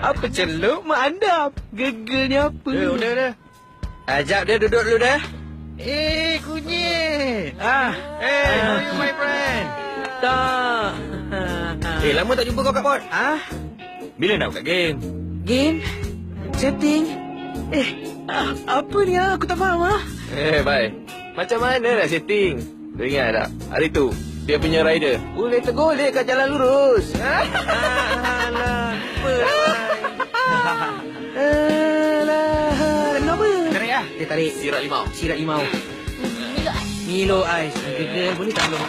Apa celup mak andam? Gegelnya apa? Udah. Ajak dia duduk dulu dah. Kunyit. How are you, my friend? Tak. Lama tak jumpa kau kat bot. Bila nak buka game? Game? Setting? Apa ni Aku tak faham Bye. Macam mana nak setting? Kau ingat tak? Hari tu, dia punya rider boleh tergolek kat jalan lurus. Alah, minum apa? Tarik lah. Dia tarik. Sirap limau. Milo ais. Gegel boleh tak Milo?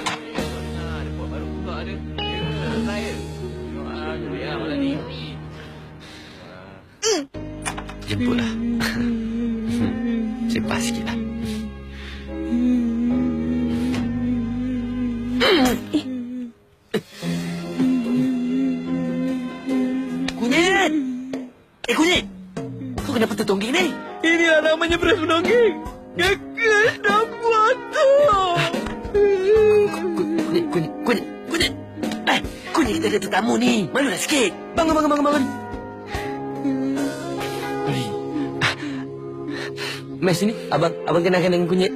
Jemputlah. Sepas sikit lah. Kunyit! Kunyit! Kau kenapa tertongging ni? Ini namanya beras menongging. Gegel dah buat tu. Kunyit! Kunyit, kita ada tetamu ni. Malulah sikit. Bangun. Mas ni, abang kenalkan dengan Kunyit.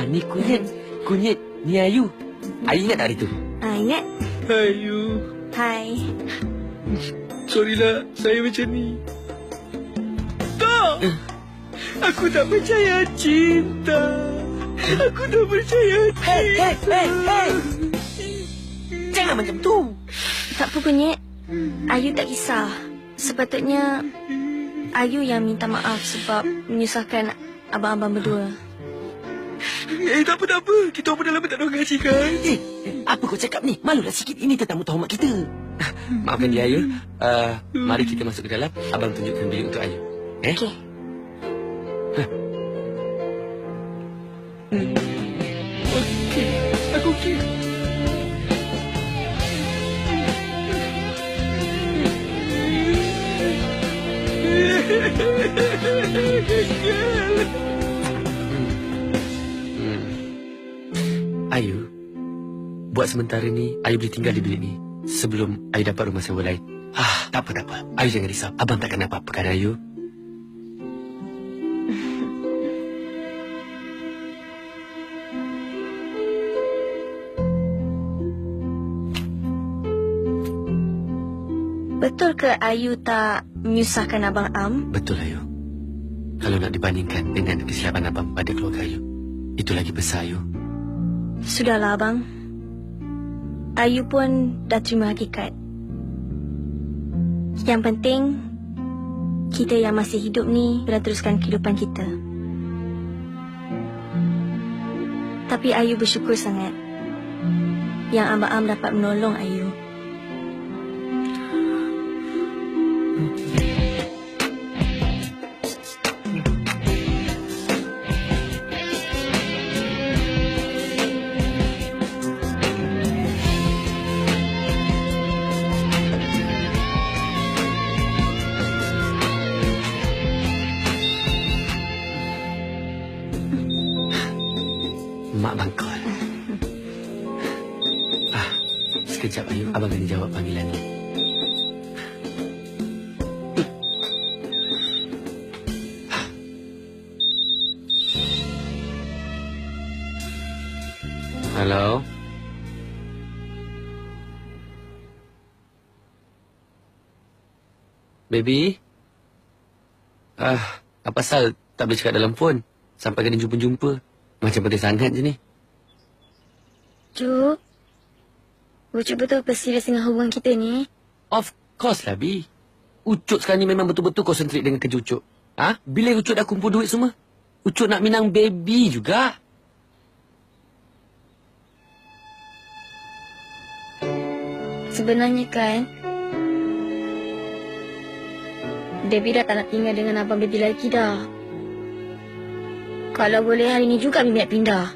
Ni Kunyit. Kunyit, ni Ayu. Ayu ingat tak hari tu? Ingat. Ayu. Hai. Sorry lah, saya macam ni. Tak! Aku tak percaya cinta. Aku tak percaya cinta. Hey! Jangan macam tu. Tak apa, Kunyit. Ayu tak kisah. Sepatutnya Ayu yang minta maaf sebab menyusahkan abang-abang berdua. Tak apa. Kita apa dalam tak ada gaji kan? Apa kau cakap ni? Malulah sikit. Ini tetamu hormat kita. Maafkan dia, Ayu. Mari kita masuk ke dalam. Abang tunjukkan bilik untuk Ayu. Okey. Okey. Aku okey. Ayu, buat sementara ni Ayu boleh tinggal di bilik ni sebelum Ayu dapat rumah sewa lain. Tak apa. Ayu jangan risau. Abang takkan apa-apa kan, Ayu? Betul ke Ayu tak menyusahkan Abang Am? Betul, Ayu. Kalau nak dibandingkan dengan kesilapan abang pada keluarga Ayu, itu lagi besar, Ayu. Sudahlah, Abang. Ayu pun dah terima hakikat. Yang penting, kita yang masih hidup ni boleh teruskan kehidupan kita. Tapi Ayu bersyukur sangat yang Abang Am dapat menolong Ayu. Mak bangkol. Sekejap, Ayu. Abang kena jawab panggilan ni. Halo? Baby? Apa pasal tak boleh cakap dalam phone? Sampai kena jumpa-jumpa. Macam penting sangat je ni. Cuk, Ucup betul serius dengan hubungan kita ni? Of course lah, Bi. Ucup sekarang ni memang betul-betul konsentrate dengan kerja Ucup. Bila Ucup dah kumpul duit semua, Ucup nak minang baby juga. Sebenarnya kan, Baby dah tak nak tinggal dengan abang Baby lagi dah. Kalau boleh hari ni juga Baby nak pindah.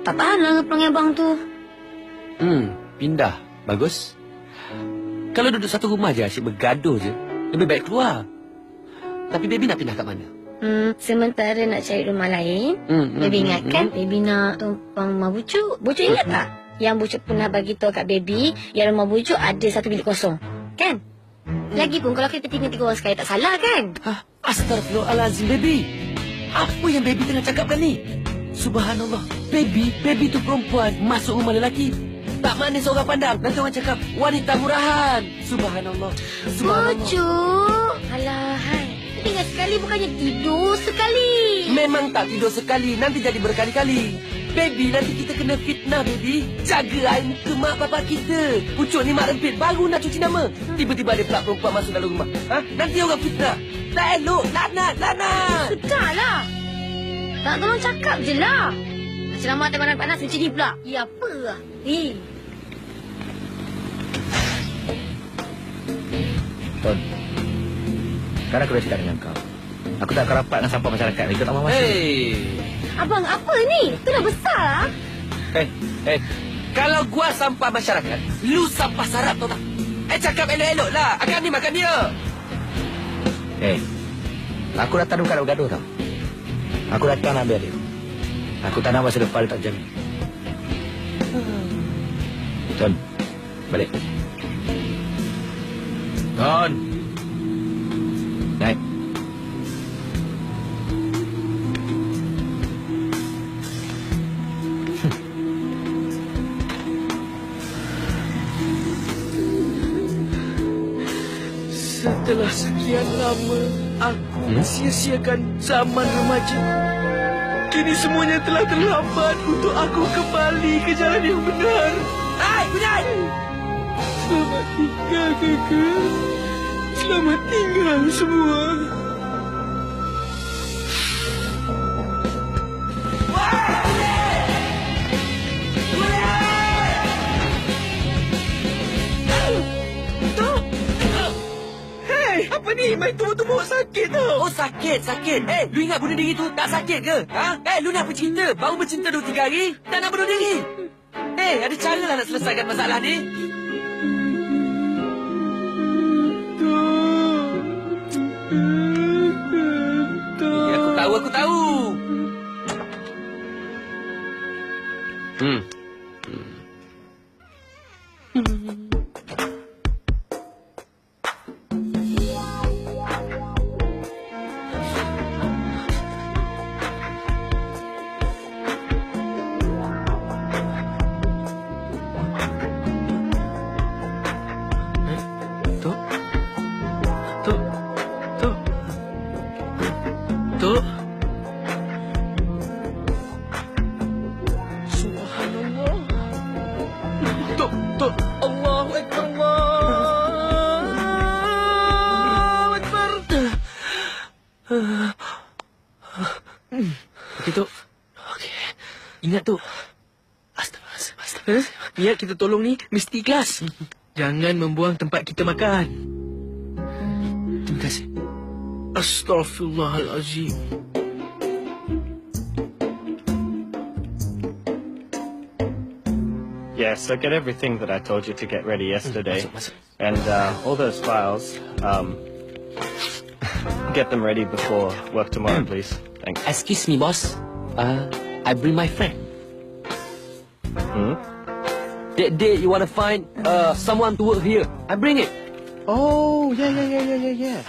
Tak tahan lah dengan perangai abang tu. Pindah. Bagus. Kalau duduk satu rumah je, asyik bergaduh je, lebih baik keluar. Tapi baby nak pindah kat mana? Sementara nak cari rumah lain, baby ingatkan baby nak tumpang rumah bucuk. Bucuk ingat tak? Yang bucuk pernah bagi tahu kat baby yang rumah bucuk ada satu bilik kosong. Kan? Lagipun kalau kita tinggal 3 orang sekali tak salah kan? Astaghfirullahalazim, baby. Apa yang baby tengah cakapkan ni? Subhanallah. Baby tu perempuan masuk rumah lelaki. Tak manis orang pandang. Nanti orang cakap wanita murahan. Subhanallah. Bucuk. Alah, hai. Tinggal sekali bukannya tidur sekali. Memang tak tidur sekali. Nanti jadi berkali-kali. Baby, nanti kita kena fitnah, baby. Jaga air muka mak bapak kita. Pucuk ni mak rempit baru nak cuci nama. Tiba-tiba ada pula perempuan masuk dalam rumah. Nanti orang fitnah. Tak elok. Lanat. Sudahlah. Tak tolong cakap je lah. Selamat temaran panas macam ni pula. Ya apa lah. Ton, kan aku dah cakap dengan kau. Aku tak akan rapat dengan sampah masyarakat ikut tak masuk. Abang, apa ni? Tu dah besar lah. Kalau gua sampah masyarakat, lu sampah sarap tau tak? Cakap elok-elok lah. Akan ni makan dia. Aku datang bukan nak bergaduh tau. Aku datang nak ambil dia. Aku tak nak masa depan tak jamin. Ton, balik. Ton. Naik. Setelah sekian lama aku sia-siakan zaman remaja. Kini semuanya telah terlambat untuk aku kembali ke jalan yang benar. Hai, Bunyi! Selamat tinggal, kakak. Selamat tinggal semua. Apa ni? Main tumbuh-tumbuh sakit tau. Oh, sakit. Lu ingat bunuh diri tu tak sakit ke? Lu nak bercinta? Baru bercinta 2-3 hari, tak nak bunuh diri? Ada cara lah nak selesaikan masalah ni. Aku tahu. Ingat tu. Astagfirullah. Niat kita tolong ni mesti ikhlas. Jangan membuang tempat kita makan. Terima kasih. Astaghfirullahalazim. Yes, so get everything that I told you to get ready yesterday. And all those files, get them ready before work tomorrow, please. Thanks. Excuse me, boss. I bring my friend. That day you want to find someone to work here. I bring it. Oh, yeah.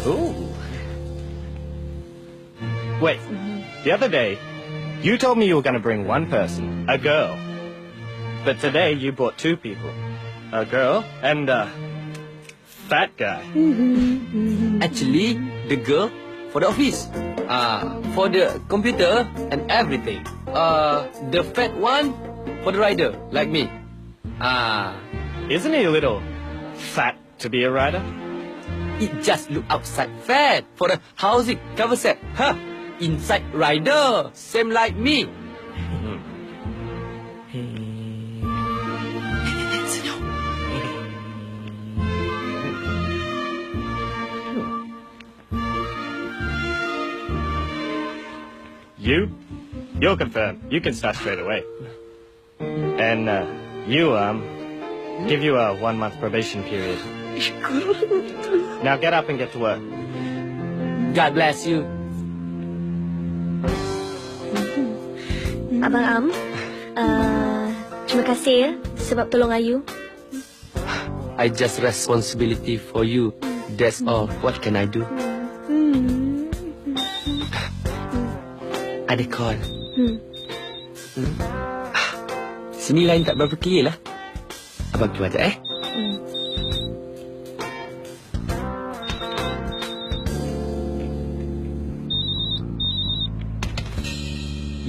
Oh. Wait, the other day, you told me you were going to bring one person, a girl. But today you brought 2 people, a girl and a fat guy. Actually, the girl for the office. For the computer and everything. The fat one for the rider, like me. Isn't he a little fat to be a rider? It just look outside fat for the housing cover set. Inside rider, same like me. You're confirmed. You can start straight away. And give you a 1-month probation period. Now get up and get to work. God bless you. Abang Am, terima kasih ya sebab tolong Ayu. I just responsibility for you. That's all. What can I do? Ada call. Sini lain tak berapa kira lah. Abang keluar sekejap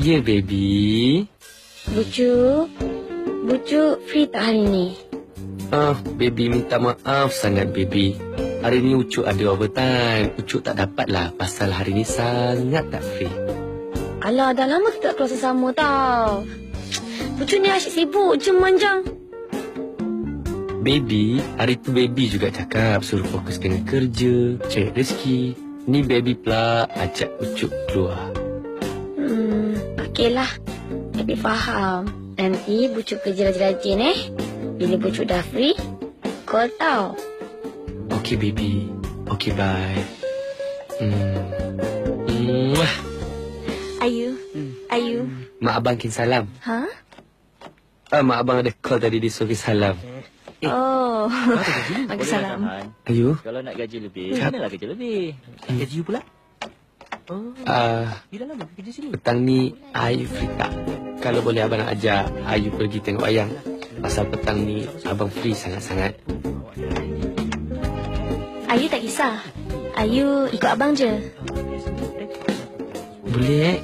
Ya, baby. Bucu free tak hari ni? Baby minta maaf sangat, baby. Hari ni Ucuk ada overtime. Ucuk tak dapat lah pasal hari ni sangat tak free. Alah, dah lama kita tak keluar sesama tau. Bucu ni asyik sibuk je manjang. Baby, hari tu baby juga cakap suruh fokus dengan kerja, cari rezeki. Ni baby pula ajak Ucuk keluar. Okeylah. Baby faham. Nanti Bucu kerja rajin-rajin Bila Bucu dah free, call tau. Okay, baby. Okay, bye. Ayu. Mak abang kin salam. Ha? Mak abang ada call tadi dia suruh salam. Oh. Waalaikumsalam. Ayu. Kalau nak gaji lebih, kenalah kerja lebih. Gaji you pula? Bila lama kerja sini? Petang ni Ayu free tak? Kalau boleh abang nak ajak Ayu pergi tengok wayang. Pasal petang ni abang free sangat-sangat. Ayu tak kisah. Ayu ikut abang je. Boleh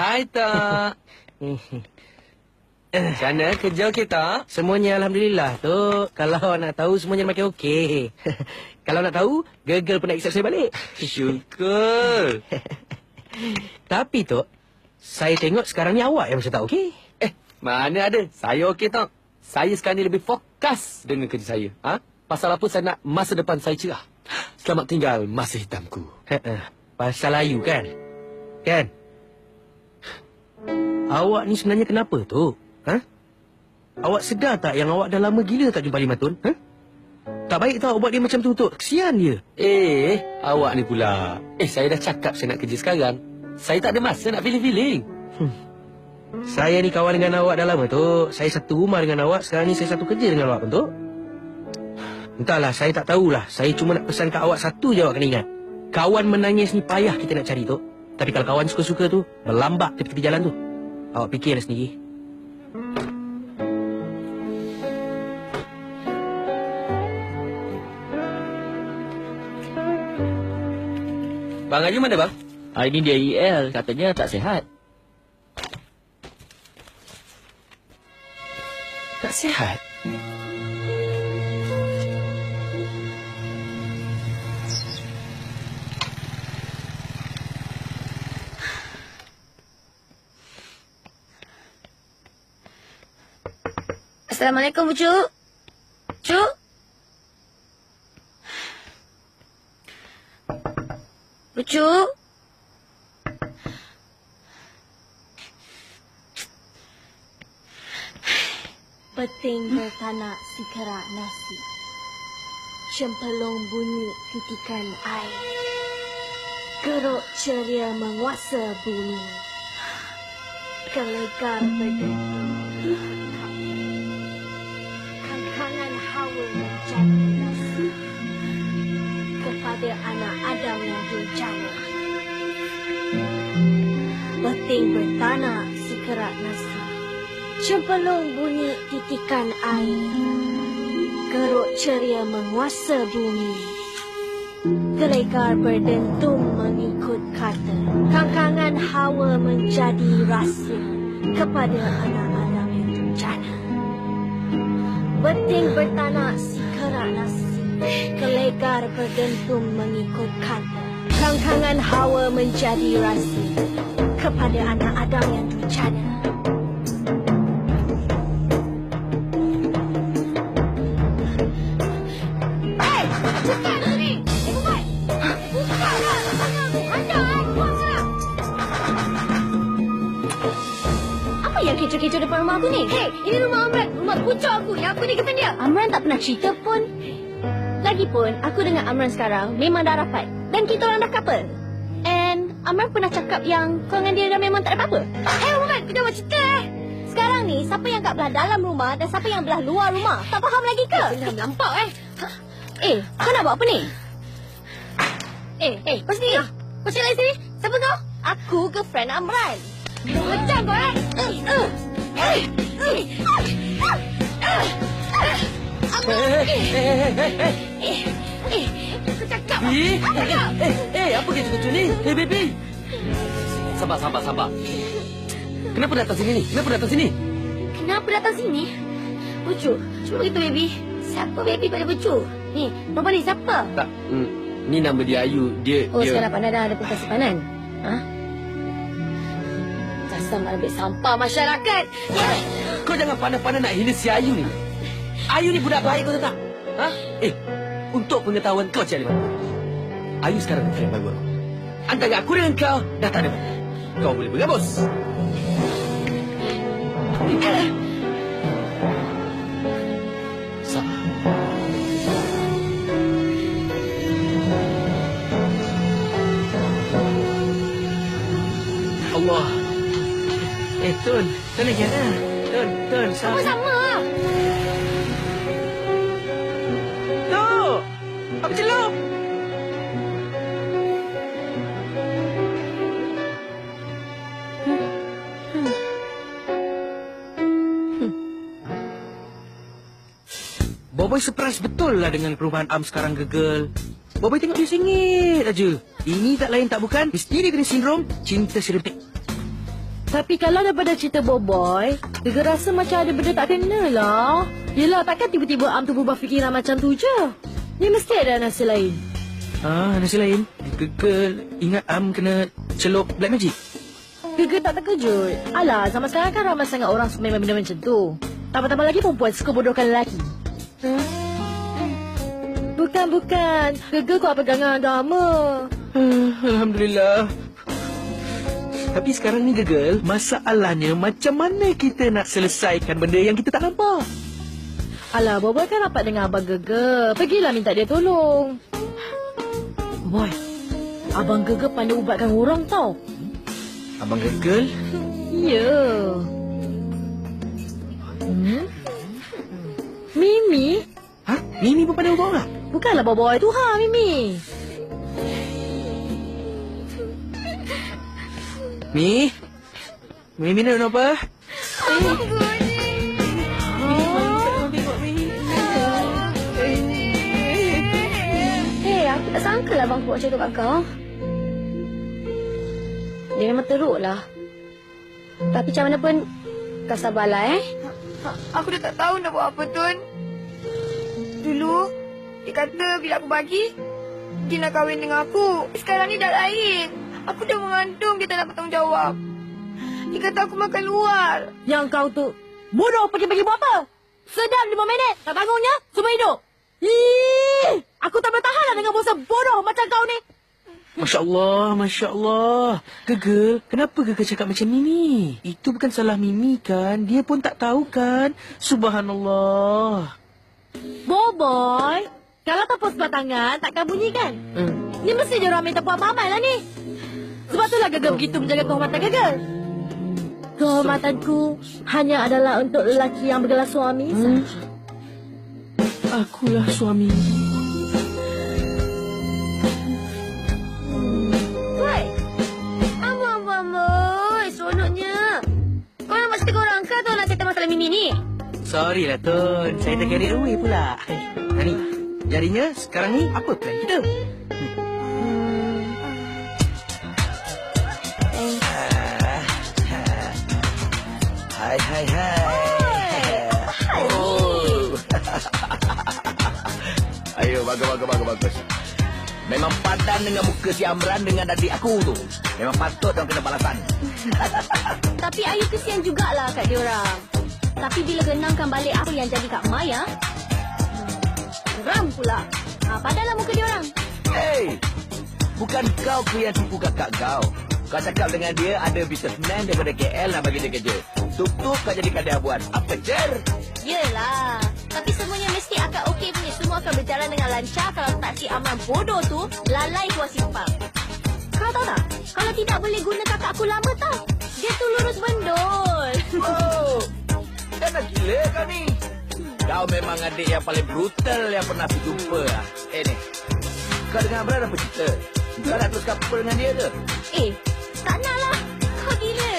Hai tak? Macam mana kerja kita? Semuanya Alhamdulillah, Tok. Kalau nak tahu, semuanya makin okey. Kalau nak tahu, Girl pun nak accept saya balik. Syukur. Tapi, Tok, saya tengok sekarang ni awak yang macam tak okey. Mana ada. Saya okey, Tok. Saya sekarang ni lebih fokus dengan kerja saya. Pasal apa saya nak masa depan saya cerah. Selamat tinggal masa hitamku. Pasal Ayu kan? Kan? Awak ni sebenarnya kenapa, Tok? Awak sedar tak yang awak dah lama gila tak jumpa Limatun? Tak baik tau buat dia macam tu, Tok. Kesian dia. Awak ni pula. Saya dah cakap saya nak kerja sekarang. Saya tak ada masa nak feeling-feeling. Saya ni kawan dengan awak dah lama, Tok. Saya satu rumah dengan awak. Sekarang ni saya satu kerja dengan awak pun, Tok. Entahlah, saya tak tahulah. Saya cuma nak pesan kat awak satu je awak kena ingat. Kawan menangis ni payah kita nak cari, Tok. Tapi kalau kawan suka-suka tu, berlambak tepi-tepi jalan tu. Awak fikirlah sendiri. Bang Ayu mana, bang? Hari ni dia IL. Katanya tak sihat. Tak sihat? Assalamualaikum, Bu Cuk. Cuk? Bu Cuk? Peting bertanak si kerak nasi. Cempelong bunyi titikan air. Geruk ceria menguasa bumi. Gelegar berdentum. Kangkangan hawa menjadi nasi kepada anak Adam yang durjana. Beting bertanah sikerat nasi. Cempelung bunyi titikan air. Geruk ceria menguasa bumi. Gelegar berdentum mengikut kata. Kangkangan hawa menjadi rahsia kepada anak Adam yang durjana. Beting bertanah sikerat nasi. Gelegar berdentum mengikut kata. Kangkangan hawa menjadi rahsia kepada anak Adam yang durjana. Kecoh-kecoh depan rumah aku ni. Hei, ini rumah Amran. Rumah pucuk aku. Yang aku nikahkan dia. Amran tak pernah cerita pun. Lagipun, aku dengan Amran sekarang memang dah rapat. Dan kita orang dah couple. And Amran pernah cakap yang kau dengan dia dah memang tak ada apa-apa. Hei, Amran, kita buat cerita Sekarang ni, siapa yang kat belah dalam rumah dan siapa yang belah luar rumah? Tak faham lagi ke? Dah melampau kau nak buat apa ni? Kau sini. Kau cakap lagi sini. Siapa kau? Aku girlfriend Amran. Macam kau Aku cakap apa kecoh-kecoh ni? Baby. Sabar. Kenapa datang sini? Kenapa datang sini? Bucu, cuba beritahu baby. Siapa baby pada Bucu? Ni, perempuan ni siapa? Tak, ni nama dia Ayu. Dia sekarang pandai dah ada perintah simpanan. Nak ambil sampah masyarakat. Kau jangan pandai-pandai nak hina si Ayu ni. Ayu ni budak baik, kau tahu tak? Untuk pengetahuan kau, Cik Aliman, Ayu sekarang friend baru aku. Antara aku dengan kau dah tak ada benda. Kau boleh bergabus. Sabar. Allah. Tun lagi ada. Tun, sama. Tu. Apa celup? Boboy surprise betul lah dengan perubahan Am sekarang, Gegel. Boboy tengok dia sengit aja. Ini tak lain tak bukan, mesti dia kena sindrom cinta serempik. Tapi kalau daripada cerita Boboy, Gegel rasa macam ada benda tak kena lah. Yelah, takkan tiba-tiba Am tu berubah fikiran macam tu je. Dia mesti ada nasi lain. Nasi lain? Gegel ingat Am kena celup black magic? Gegel tak terkejut. Alah, zaman sekarang kan ramai sangat orang suka main benda macam tu. Tambah-tambah lagi perempuan suka bodohkan lelaki. Bukan. Gegel kuat pegangan agama. Alhamdulillah. Tapi sekarang ni, Gegel, masalahnya macam mana kita nak selesaikan benda yang kita tak nampak? Alah, Boboy kan rapat dengan Abang Gegel. Pergilah minta dia tolong. Boy, Abang Gegel pandai ubatkan orang tau. Abang Gegel? Ya. Mimi? Mimi pun pandai ubat orang? Bukanlah Boboy tu, Mimi. Mimi nak apa? Aku tak sangka lah Abang buat macam tu kat kau. Dia memang teruk lah. Tapi macam mana pun, kau sabarlah Aku dah tak tahu nak buat apa, Tun. Dulu, dia kata bila aku bagi, dia nak kahwin dengan aku. Sekarang ni dah lain. Aku dah mengandung, dia tak nak bertanggungjawab. Dia kata aku makan luar. Yang kau tu bodoh pergi-pergi buat apa? Sedap 5 minit, tak tanggungnya, semua hidup. Aku tak bertahan lah dengan bosnya bodoh macam kau ni. Masya Allah. Gegel, kenapa Gegel cakap macam ni? Itu bukan salah Mimi kan? Dia pun tak tahu kan? Subhanallah. Boboy, kalau tepuk sebelah tangan, takkan bunyi kan? Ni mesti dia orang minta puan mamai lah ni. Sebab itulah Gagal begitu menjaga kehormatan Gagal. Kehormatanku hanya adalah untuk lelaki yang bergelar suami saja. Akulah suami. Woi. Amboi, seronoknya. Korang masih tegur orang ke atau nak cerita masalah Mimi ni? Sorry lah, Tun. Saya tercarried away pula. Nani, jadinya sekarang ni apa plan kita? Hai. Oh. Ayo, bagus. Memang padan dengan muka si Amran dengan adik aku tu. Memang patut orang kena balasan. Tapi Ayu kesian jugalah kat diorang. Tapi bila genangkan balik apa yang jadi kat Maya, geram pula. Padalah muka diorang. Hey, bukan kau yang tipu kakak kau. Kau cakap dengan dia ada businessman daripada KL nak bagi dia kerja. Tuk-tuk kau jadi kadang buat. Apa cer? Yelah. Tapi semuanya mesti akan okey punya. Semua akan berjalan dengan lancar kalau tak si Amran bodoh tu lalai keluar simpang. Kau tahu tak? Kalau tidak boleh guna kakak aku lama tau. Dia tu lurus bendol. Oh, dah nak gila kau ni. Kau memang adik yang paling brutal yang pernah aku jumpa. Ni. Kau dengan Amran apa cerita? Kau nak terus couple dengan dia ke? Tak nak lah. Kau gila.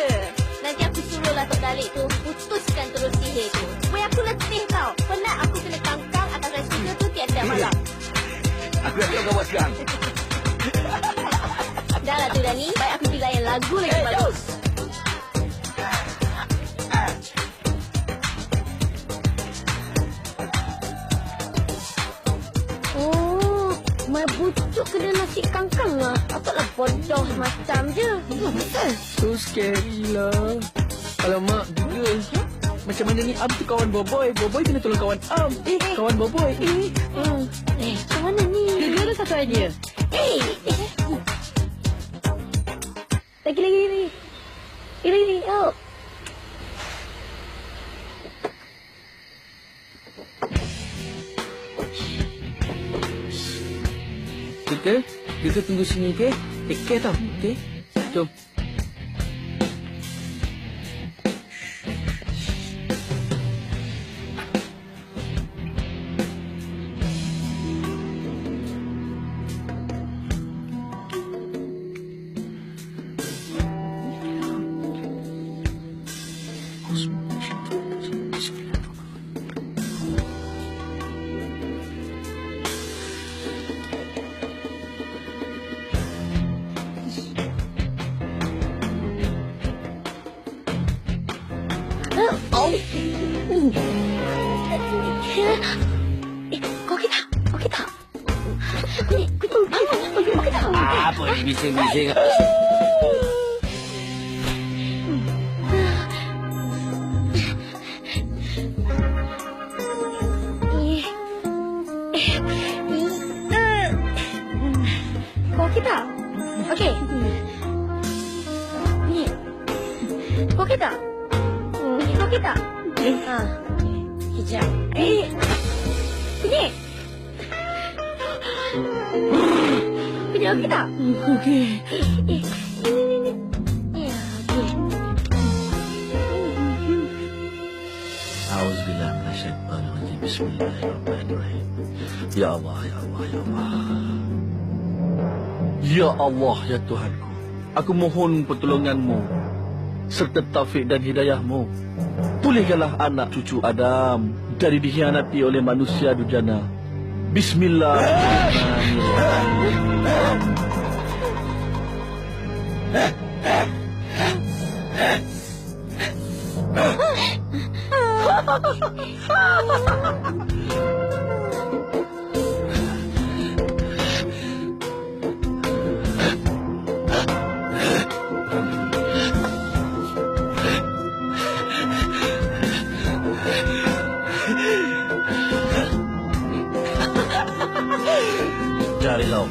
Nanti aku suruhlah Tok Dalik tu putuskan terus sihir tu. Supaya aku letih tau. Penat aku kena kangkang atas resiko tu tiap-tiap malam. Aku dah tahu kau buat sekarang. Dah lah tu Dani. Baik aku dilayan lagu lagi bagus. Oh, mai bucuk kena nasi kangkang lah. Apaklah bodoh macam je. So scary lah. Kalau mak Google, macam mana ni Am tu kawan Boboy. Boboy kena tolong kawan Am. Kawan Boboy. Macam mana ni? Dia ada satu idea. Lagi. Oh. Kita tunggu sini, okey? Take care tau, okey? Jom. Okey tak? Bangun. Apa ni bising-bising? Kau okey tak? Okey. Ni. Kau okey tak? Kau okey tak? Kejap. Bunyi. Bunyi okey tak? Okey. Auzubillah minasyaitanirrajim. Bismillahirrahmanirrahim. Ya Allah. Ya Allah, ya Tuhanku. Aku mohon pertolonganmu serta taufik dan hidayahmu. Pulihkanlah anak cucu Adam dari dikhianati oleh manusia durjana. Jarilau,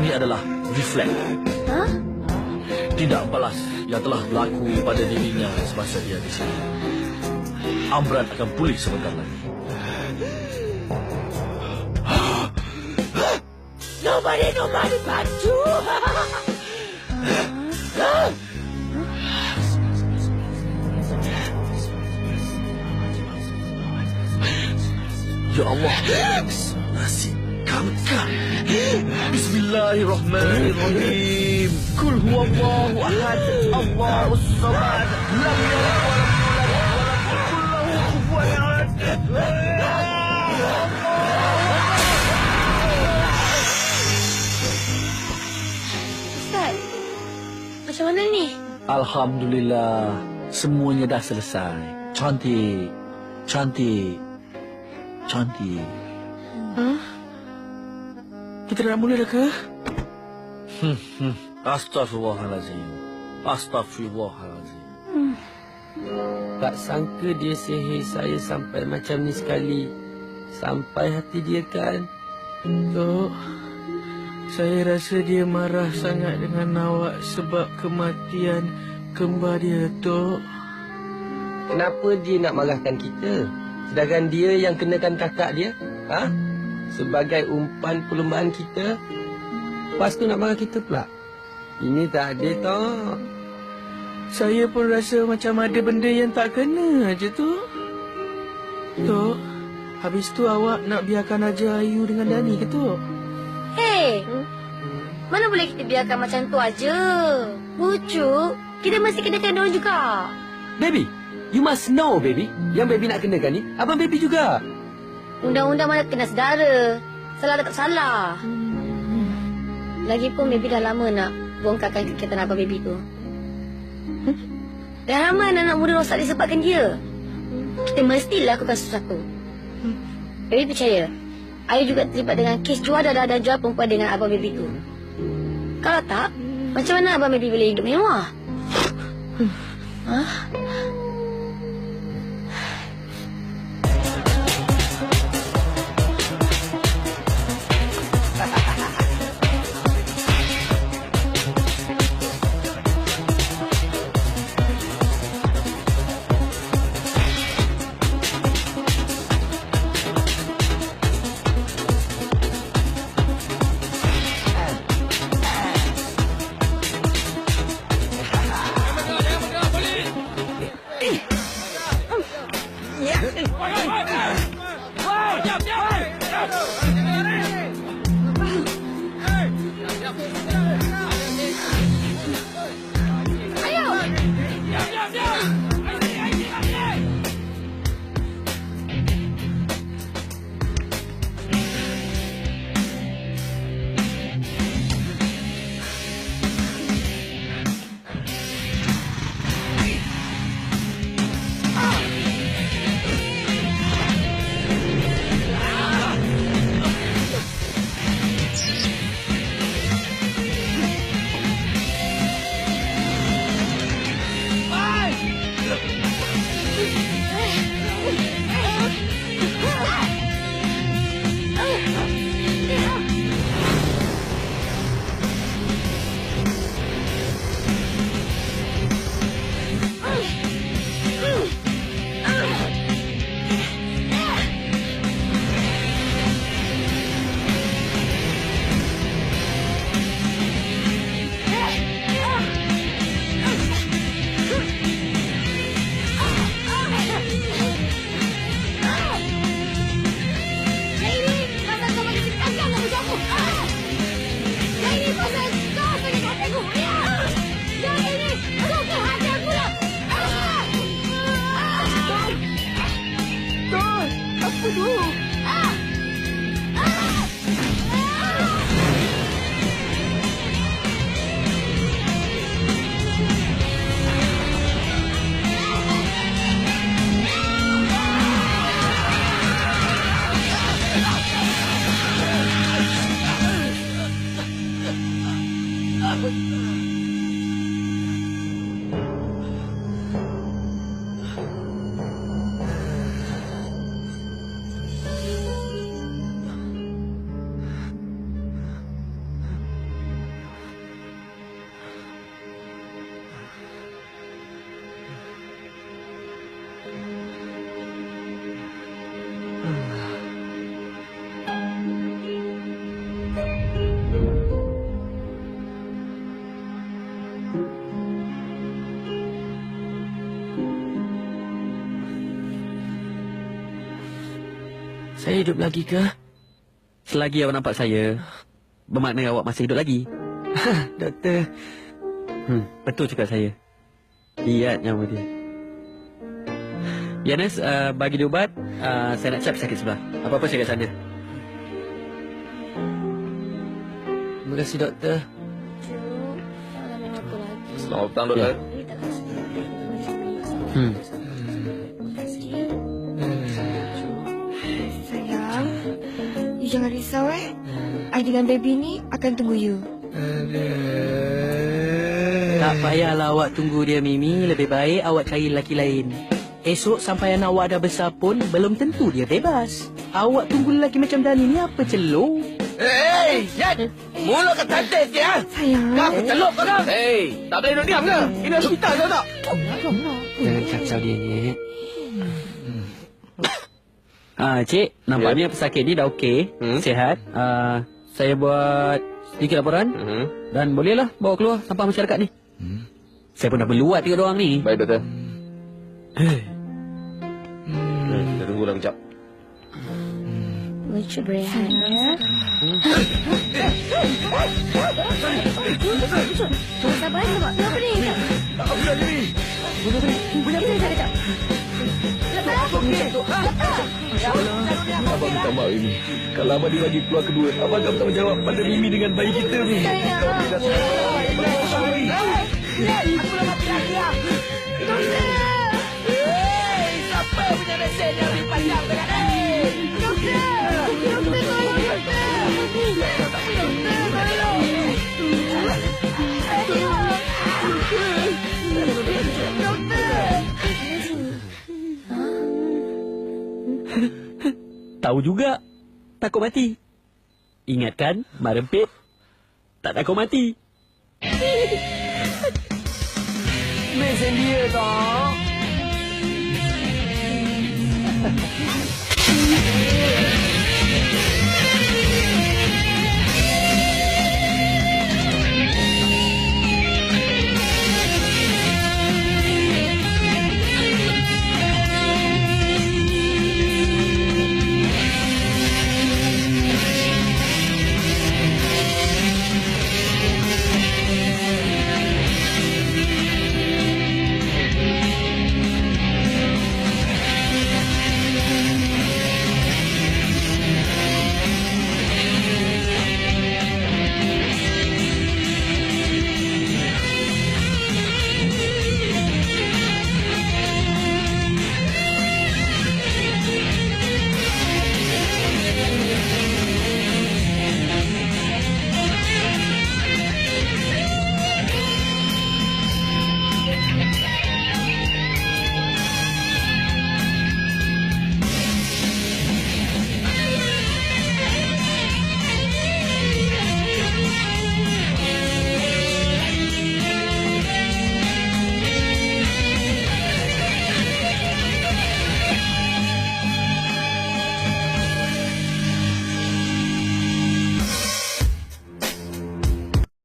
ini adalah refleks. Tindak balas yang telah berlaku pada dirinya semasa dia di sini. Amran akan pulih sebentar lagi. Nobody! Nobody bantu. Ya Allah. Nasi kamkam. Bismillahirrahmanirrahim. Kul huwallahu ahad. Allahus samad. Lam yalid wa lam yulad wa lam yakul lahu kufuwan ahad. Ustaz, macam mana ni? Alhamdulillah, semuanya dah selesai. Cantik, cantik, cantik. Kita dah mula dah ke? Astaghfirullahalazim. Astaghfirullahalazim. Tak sangka dia sihir saya sampai macam ni sekali. Sampai hati dia kan? Tok, saya rasa dia marah sangat dengan awak sebab kematian kembar dia, Tok. Kenapa dia nak marahkan kita? Sedangkan dia yang kenakan kakak dia? Ha? Sebagai umpan perlombaan kita. Lepas tu nak marah kita pula. Ini tak adil, Tok. Saya pun rasa macam ada benda yang tak kena je, Tok. Tok, habis tu awak nak biarkan aja Ayu dengan Dani ke, Tok? Hei, mana boleh kita biarkan macam tu aja? Pucuk, kita mesti kenakan diorang juga. Baby, you must know, baby. Yang baby nak kenakan ni, abang baby juga. Undang-undang mana kena sedara. Salah tak salah. Lagipun baby dah lama nak bongkarkan kegiatan abang baby tu. Dah ramai anak muda rosak disebabkan dia. Kita mesti lakukan sesuatu. Baby percaya, Ayu juga terlibat dengan kes jual dadah dan jual perempuan dengan abang baby tu. Kalau tak, macam mana abang baby boleh hidup mewah? Saya hidup lagi ke? Selagi awak nampak saya, bermakna awak masih hidup lagi. Doktor. Betul cakap saya. Lihat nama dia. Ya, Nes, bagi dia ubat. Saya nak cap sakit sebelah. Apa-apa saya kat sana. Terima kasih, doktor. Selamat petang, doktor. Sayang, you jangan risau I dengan baby ni akan tunggu you. Tak payahlah awak tunggu dia, Mimi. Lebih baik awak cari lelaki lain. Esok sampai anak awak dah besar pun, belum tentu dia bebas. Awak tunggu lelaki macam Dani ni apa celuk? Hei, Jan! Mulut kau tantis dia! Sayang. Kau aku celup kau dah! Hei, tak boleh duduk diam ke? Ini hospital tahu tak? Jangan kacau dia, Nek. Cik, nampaknya pesakit ni dah okey, sihat. Saya buat sedikit laporan dan bolehlah bawa keluar sampah masyarakat ni. Saya pun dah berluat tengok diorang ni. Baik, doktor. Kita tunggulah kejap. Lucu berehat ya. Sabar sebab kenapa ni? Apa ni? Boleh sekejap. Abang minta maaf ini. Kalau abang dibagi keluar kedua, abang akan bertanggungjawab pada Mimi dengan bayi kita ni. Aku nak mati lagi lah. Doktor! Hei, siapa punya mesin yang lebih panjang dengan Doktor! Doktor, tolong doktor! Tahu juga, takut mati. Ingatkan, Mak Rempit tak takut mati. Mesin dia tak?